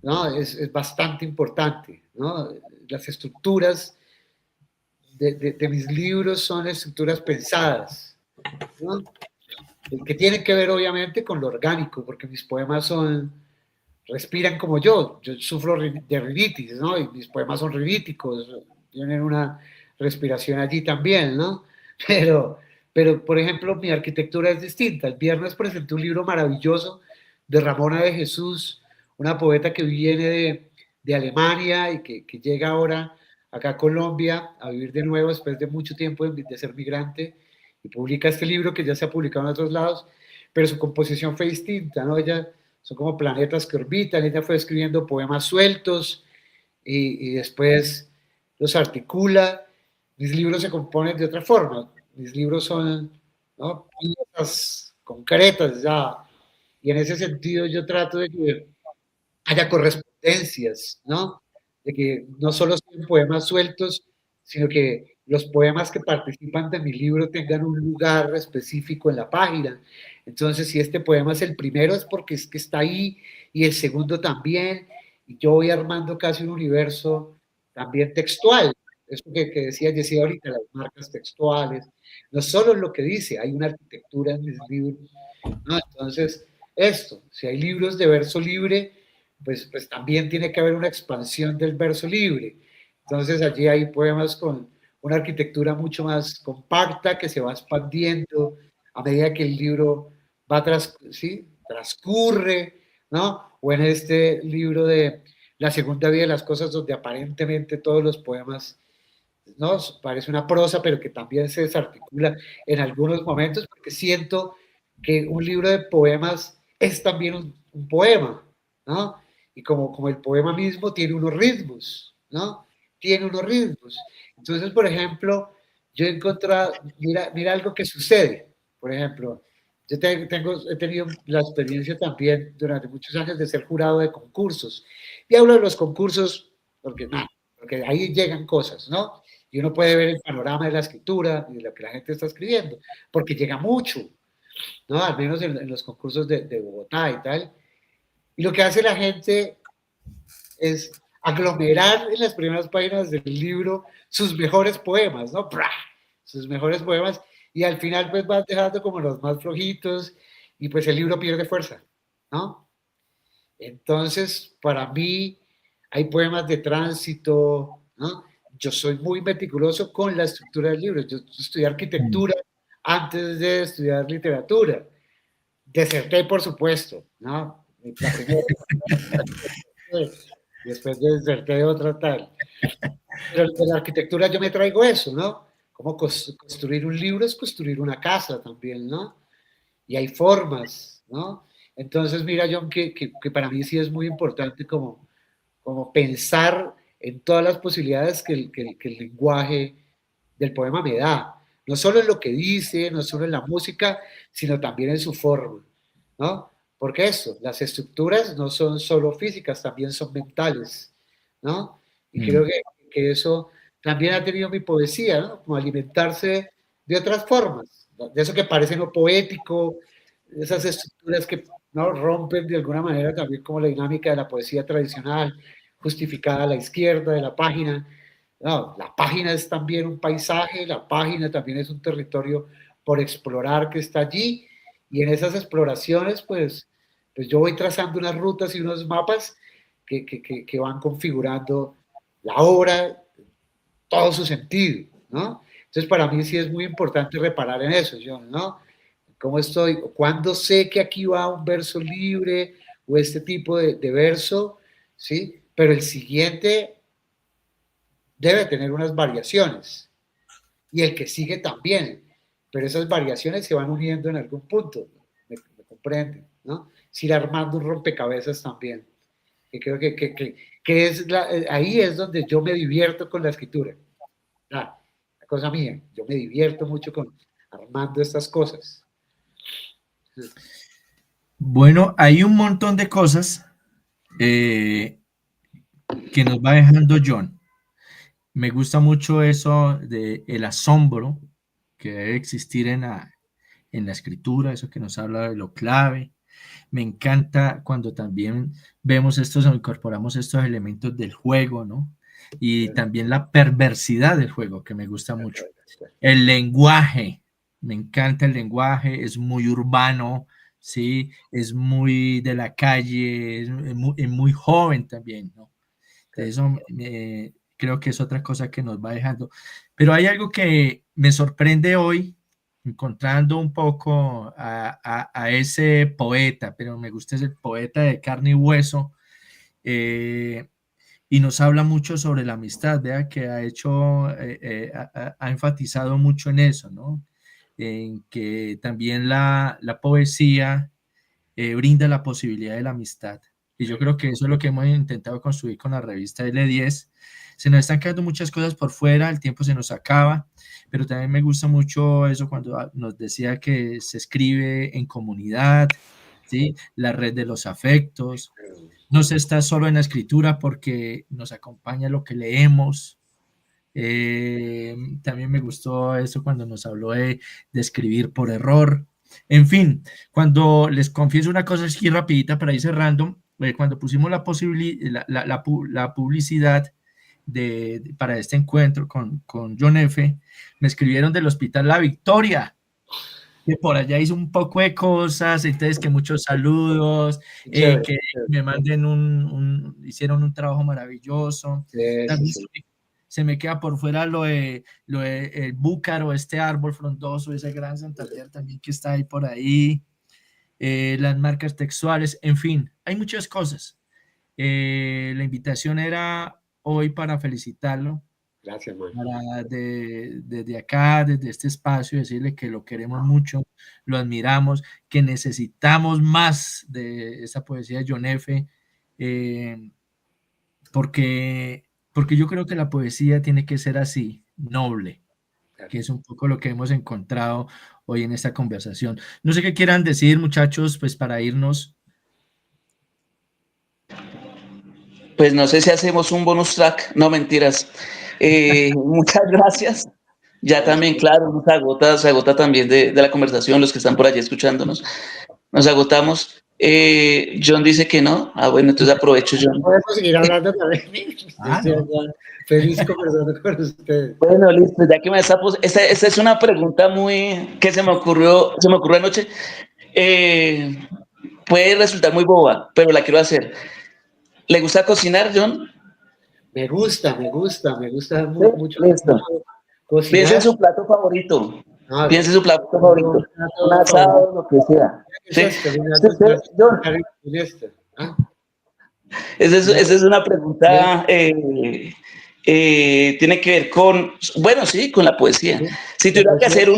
¿no? Es bastante importante, ¿no? Las estructuras de mis libros son estructuras pensadas, ¿no? Que tienen que ver obviamente con lo orgánico, porque mis poemas respiran como yo sufro de rinitis, ¿no? Y mis poemas son riníticos, tienen una respiración allí también, ¿no? Pero, por ejemplo, mi arquitectura es distinta. El viernes presenté un libro maravilloso de Ramona de Jesús, una poeta que viene de Alemania y que llega ahora acá a Colombia a vivir de nuevo después de mucho tiempo de ser migrante y publica este libro que ya se ha publicado en otros lados, pero su composición fue distinta, ¿no? Ella son como planetas que orbitan, ella fue escribiendo poemas sueltos y después los articula. Mis libros se componen de otra forma, mis libros son, ¿no? Piezas concretas ya, y en ese sentido yo trato de que haya correspondencias, ¿no? De que no solo sean poemas sueltos, sino que los poemas que participan de mi libro tengan un lugar específico en la página. Entonces, si este poema es el primero, es porque es que está ahí, y el segundo también, y yo voy armando casi un universo también textual. Eso que decía Jessy ahorita, las marcas textuales, no solo lo que dice, hay una arquitectura en mis libros, ¿no? Entonces, si hay libros de verso libre, pues también tiene que haber una expansión del verso libre. Entonces allí hay poemas con una arquitectura mucho más compacta que se va expandiendo a medida que el libro va transcurre, ¿no? O en este libro de La segunda vida de las cosas, donde aparentemente todos los poemas, ¿no? Parece una prosa, pero que también se desarticula en algunos momentos, porque siento que un libro de poemas es también un poema, ¿no? Y como el poema mismo tiene unos ritmos, ¿no? Tiene unos ritmos. Entonces, por ejemplo, yo he encontrado, mira algo que sucede, por ejemplo, yo he tenido la experiencia también durante muchos años de ser jurado de concursos. Y hablo de los concursos porque ahí llegan cosas, ¿no? Y uno puede ver el panorama de la escritura y de lo que la gente está escribiendo, porque llega mucho, ¿no? Al menos en los concursos de Bogotá y tal. Y lo que hace la gente es aglomerar en las primeras páginas del libro sus mejores poemas, ¿no? ¡Pra! Sus mejores poemas, y al final pues van dejando como los más flojitos y pues el libro pierde fuerza, ¿no? Entonces, para mí hay poemas de tránsito, ¿no? yo soy muy meticuloso con la estructura del libro. Yo estudié arquitectura antes de estudiar literatura. Deserté, por supuesto, ¿no? La primera, después deserté otra tal. Pero de la arquitectura yo me traigo eso, ¿no? Como construir un libro es construir una casa también, ¿no? Y hay formas, ¿no? Entonces, mira, John, que para mí sí es muy importante como pensar en todas las posibilidades que el lenguaje del poema me da. No solo en lo que dice, no solo en la música, sino también en su forma, ¿no? Porque eso, las estructuras no son solo físicas, también son mentales, ¿no? Y creo que eso también ha tenido mi poesía, ¿no? Como alimentarse de otras formas, ¿no? De eso que parece no poético, esas estructuras que no rompen de alguna manera también como la dinámica de la poesía tradicional, justificada a la izquierda de la página. No, la página es también un paisaje, la página también es un territorio por explorar que está allí, y en esas exploraciones, pues yo voy trazando unas rutas y unos mapas que van configurando la obra, todo su sentido, ¿no? Entonces, para mí sí es muy importante reparar en eso, John, ¿no? ¿Cómo estoy? ¿Cuándo sé que aquí va un verso libre o este tipo de verso? ¿Sí? Pero el siguiente debe tener unas variaciones y el que sigue también, pero esas variaciones se van uniendo en algún punto, me comprenden, ¿no? Es ir armando un rompecabezas también, que creo que es ahí es donde yo me divierto con la escritura, la cosa mía, yo me divierto mucho con armando estas cosas. Bueno, hay un montón de cosas que nos va dejando John. Me gusta mucho eso de el asombro que debe existir en la escritura, eso que nos habla de lo clave. Me encanta cuando también vemos estos o incorporamos estos elementos del juego, ¿no? Y también la perversidad del juego, que me gusta mucho. El lenguaje, me encanta el lenguaje, es muy urbano, ¿sí? Es muy de la calle, es muy joven también, ¿no? Eso creo que es otra cosa que nos va dejando. Pero hay algo que me sorprende hoy, encontrando un poco a ese poeta, pero me gusta es el poeta de carne y hueso, y nos habla mucho sobre la amistad, vea que ha hecho, ha enfatizado mucho en eso, ¿no? En que también la poesía brinda la posibilidad de la amistad. Y yo creo que eso es lo que hemos intentado construir con la revista L10. Se nos están quedando muchas cosas por fuera, el tiempo se nos acaba, pero también me gusta mucho eso cuando nos decía que se escribe en comunidad, ¿sí? La red de los afectos. No se está solo en la escritura porque nos acompaña lo que leemos. También me gustó eso cuando nos habló de escribir por error. En fin, cuando les confieso una cosa así rapidita para ir cerrando, cuando pusimos la publicidad para este encuentro con John F., me escribieron del Hospital La Victoria, que por allá hizo un poco de cosas, entonces que muchos saludos, que me manden hicieron un trabajo maravilloso. También se me queda por fuera lo de el búcaro, este árbol frondoso, ese gran Santander también que está ahí por ahí, las marcas textuales, en fin, hay muchas cosas. La invitación era hoy para felicitarlo. Gracias, man. Desde acá, desde este espacio, decirle que lo queremos mucho, lo admiramos, que necesitamos más de esa poesía de John F., porque yo creo que la poesía tiene que ser así, noble, que es un poco lo que hemos encontrado hoy en esta conversación. No sé qué quieran decir, muchachos, pues para irnos. Pues no sé si hacemos un bonus track, no mentiras. Muchas gracias. Ya también, claro, se agota también de la conversación, los que están por allí escuchándonos. Nos agotamos. John dice que no. Ah, bueno, entonces aprovecho, John. Podemos seguir hablando también. Feliz conversando con ustedes. Bueno, listo, ya que me esta es una pregunta muy que se me ocurrió anoche. Puede resultar muy boba, pero la quiero hacer. ¿Le gusta cocinar, John? Me gusta Sí, mucho listo. Piense en cocinar. su plato favorito. No, Piense en su plato tengo favorito. un Un plato favorito. asado, lo que sea. ¿Qué es Sí. esto? Sí, usted, John, En esto. ¿Ah? esa es una pregunta, tiene que ver con, bueno, sí, con la poesía. Si La tuviera que poesía. hacer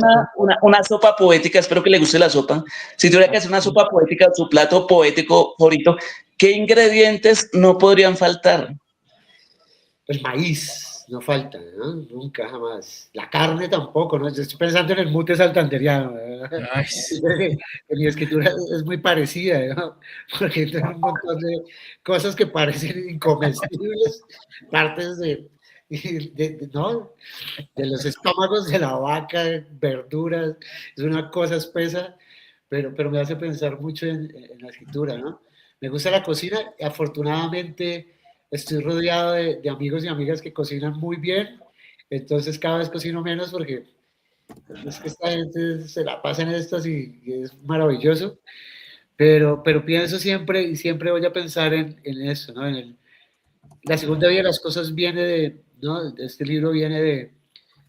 una sopa poética, espero que le guste la sopa. Si tuviera que hacer una sopa poética, su plato poético favorito, ¿qué ingredientes no podrían faltar? El maíz, no falta, ¿no? Nunca, jamás. La carne tampoco, ¿no? Yo estoy pensando en el mute santandereano, ¿verdad? Ay, Que mi escritura es muy parecida, ¿no? Porque tiene un montón de cosas que parecen incomestibles, partes ¿no? De los estómagos de la vaca, verduras, es una cosa espesa, pero me hace pensar mucho en la escritura, ¿no? Me gusta la cocina, y afortunadamente estoy rodeado de amigos y amigas que cocinan muy bien, entonces cada vez cocino menos porque es que esta gente se la pasa en estas y es maravilloso, pero pienso siempre y siempre voy a pensar en eso, ¿no? La segunda vida de las cosas viene ¿no? Este libro viene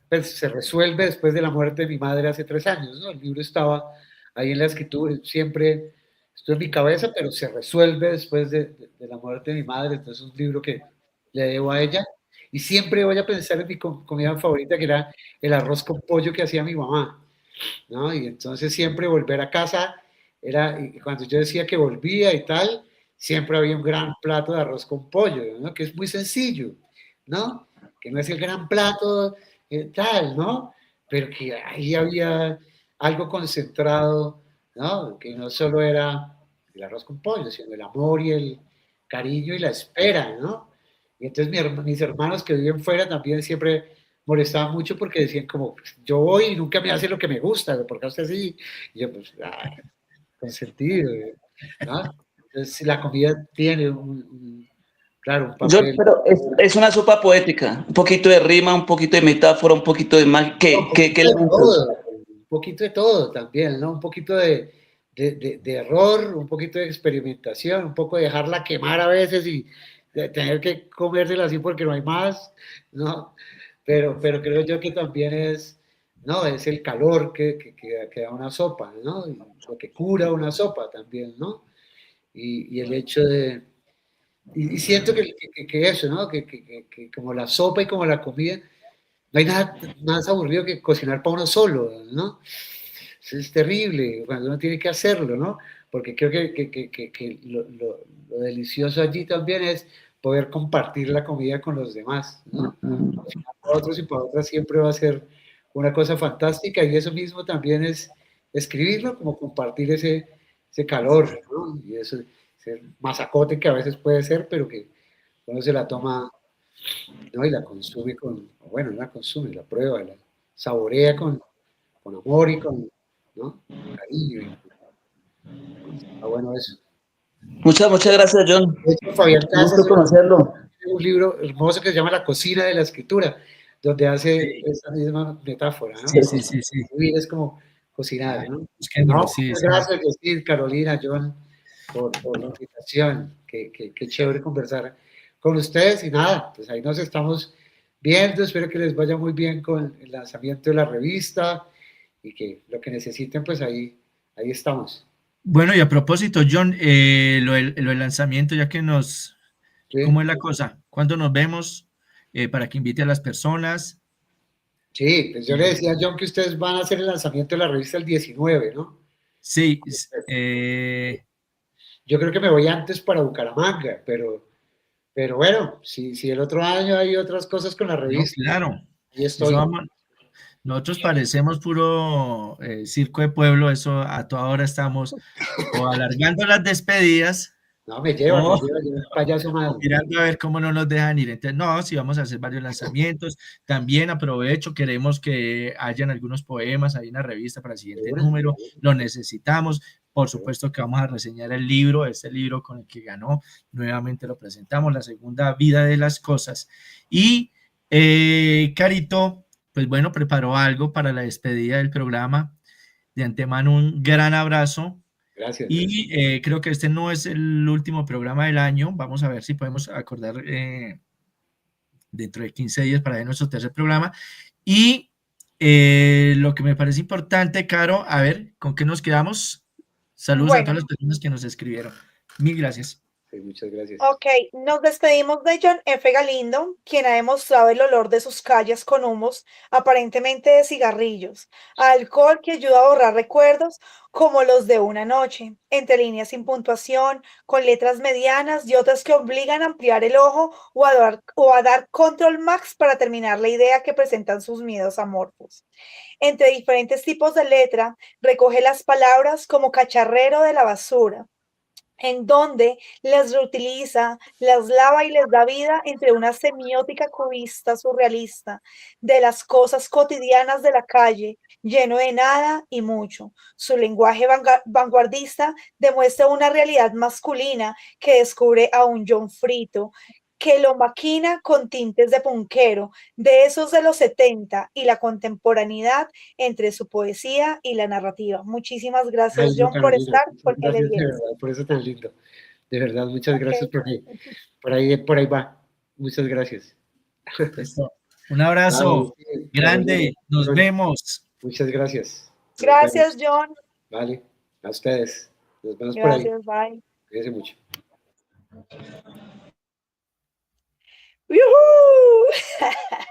pues se resuelve después de la muerte de mi madre hace 3 años, ¿no? El libro estaba ahí en la escritura, siempre estuvo en mi cabeza, pero se resuelve después de la muerte de mi madre, entonces es un libro que le debo a ella. Y siempre voy a pensar en mi comida favorita, que era el arroz con pollo que hacía mi mamá, ¿no? Y entonces siempre volver a casa y cuando yo decía que volvía y tal, siempre había un gran plato de arroz con pollo, ¿no? Que es muy sencillo, ¿no? Que no es el gran plato tal, ¿no? Pero que ahí había algo concentrado, ¿no? Que no solo era el arroz con pollo, sino el amor y el cariño y la espera, ¿no? Y entonces mis hermanos que viven fuera también siempre molestaban mucho porque decían como, pues, yo voy y nunca me hace lo que me gusta, ¿por qué usted sí? Y yo, pues, con sentido, ¿no? Entonces la comida tiene claro, un John, papel. pero es una sopa poética, un poquito de rima, un poquito de metáfora, un poquito de magia. Un ¿Qué poquito de elementos? todo, un poquito de todo también, ¿no? Un poquito de error, un poquito de experimentación, un poco de dejarla quemar a veces y de tener que comérsela así porque no hay más, ¿no? Pero creo yo que también ¿no? Es el calor que da una sopa, ¿no? Y lo que cura una sopa también, ¿no? Y el hecho y siento que eso, ¿no? Que como la sopa y como la comida, no hay nada más aburrido que cocinar para uno solo, ¿no? Eso es terrible cuando uno tiene que hacerlo, ¿no? Porque creo que lo delicioso allí también es poder compartir la comida con los demás, ¿no? Cocinar para otros y para otras siempre va a ser una cosa fantástica y eso mismo también es escribirlo, como compartir ese calor, ¿no? Y ese masacote que a veces puede ser, pero que uno se la toma, ¿no? Y la consume bueno, la consume, la prueba, la saborea con amor y ¿no? Cariño. Está bueno eso. Muchas gracias, John. De hecho, Fabián Un gusto Casas conocerlo. tiene un libro hermoso que se llama La cocina de la escritura, donde hace sí, esa misma metáfora, ¿no? sí, sí, sí, sí. Escribir es como cocinar, Ay, ¿no? busquémoslo, No, sí, muchas sí. gracias, Jessy, Carolina, John, por la invitación. Qué chévere conversar con ustedes y nada, pues ahí nos estamos viendo. Espero que les vaya muy bien con el lanzamiento de la revista y que lo que necesiten, pues ahí estamos. Bueno, y a propósito, John, lo del lanzamiento, ya que ¿cómo ¿Sí? es la cosa? ¿Cuándo nos vemos? Para que invite a las personas. Sí, pues yo le decía a John que ustedes van a hacer el lanzamiento de la revista el 19, ¿no? Sí, Yo creo que me voy antes para Bucaramanga, pero bueno, si el otro año hay otras cosas con la no, revista, claro. ahí Eso estoy. vamos, nosotros parecemos puro circo de pueblo, eso a toda hora estamos o alargando las despedidas No, me o, llevan, yo un payaso o más. mirando a ver cómo no nos dejan ir. Entonces, no, si vamos a hacer varios lanzamientos, también aprovecho, queremos que hayan algunos poemas ahí en la revista para el De siguiente una, número, lo necesitamos. Por supuesto que vamos a reseñar el libro, este libro con el que ganó, nuevamente lo presentamos, La segunda vida de las cosas. Y Carito, pues bueno, preparó algo para la despedida del programa. De antemano, un gran abrazo. gracias. Y creo que este no es el último programa del año. Vamos a ver si podemos acordar dentro de 15 días para ver nuestro tercer programa. Y lo que me parece importante, Caro, a ver, ¿con qué nos quedamos? Saludos a todas Bueno, las personas que nos escribieron. Mil gracias. Sí, muchas gracias. ok, nos despedimos de John F. Galindo, quien ha demostrado el olor de sus calles con humos, aparentemente de cigarrillos, alcohol que ayuda a borrar recuerdos como los de una noche, entre líneas sin puntuación, con letras medianas y otras que obligan a ampliar el ojo o a dar control max para terminar la idea que presentan sus miedos amorfos. Entre diferentes tipos de letra, recoge las palabras como cacharrero de la basura, en donde las reutiliza, las lava y les da vida entre una semiótica cubista surrealista de las cosas cotidianas de la calle, lleno de nada y mucho. Su lenguaje vanguardista demuestra una realidad masculina que descubre a un John Frito, que lo maquina con tintes de punquero, de esos de los 70 y la contemporaneidad entre su poesía y la narrativa. Muchísimas gracias, Ay, no, John, por Carolina, estar, muchas porque le gracias de dieras. verdad por eso tan lindo. De verdad, muchas gracias Ok. por ahí va. Muchas gracias. Listo. Un Ay, abrazo sí, Carolina, grande. Nos John, vemos. muchas gracias. Nos Gracias, vemos. John. Vale, a ustedes. Nos vemos por ahí. Gracias, bye. Cuídense mucho. ¡Yujú!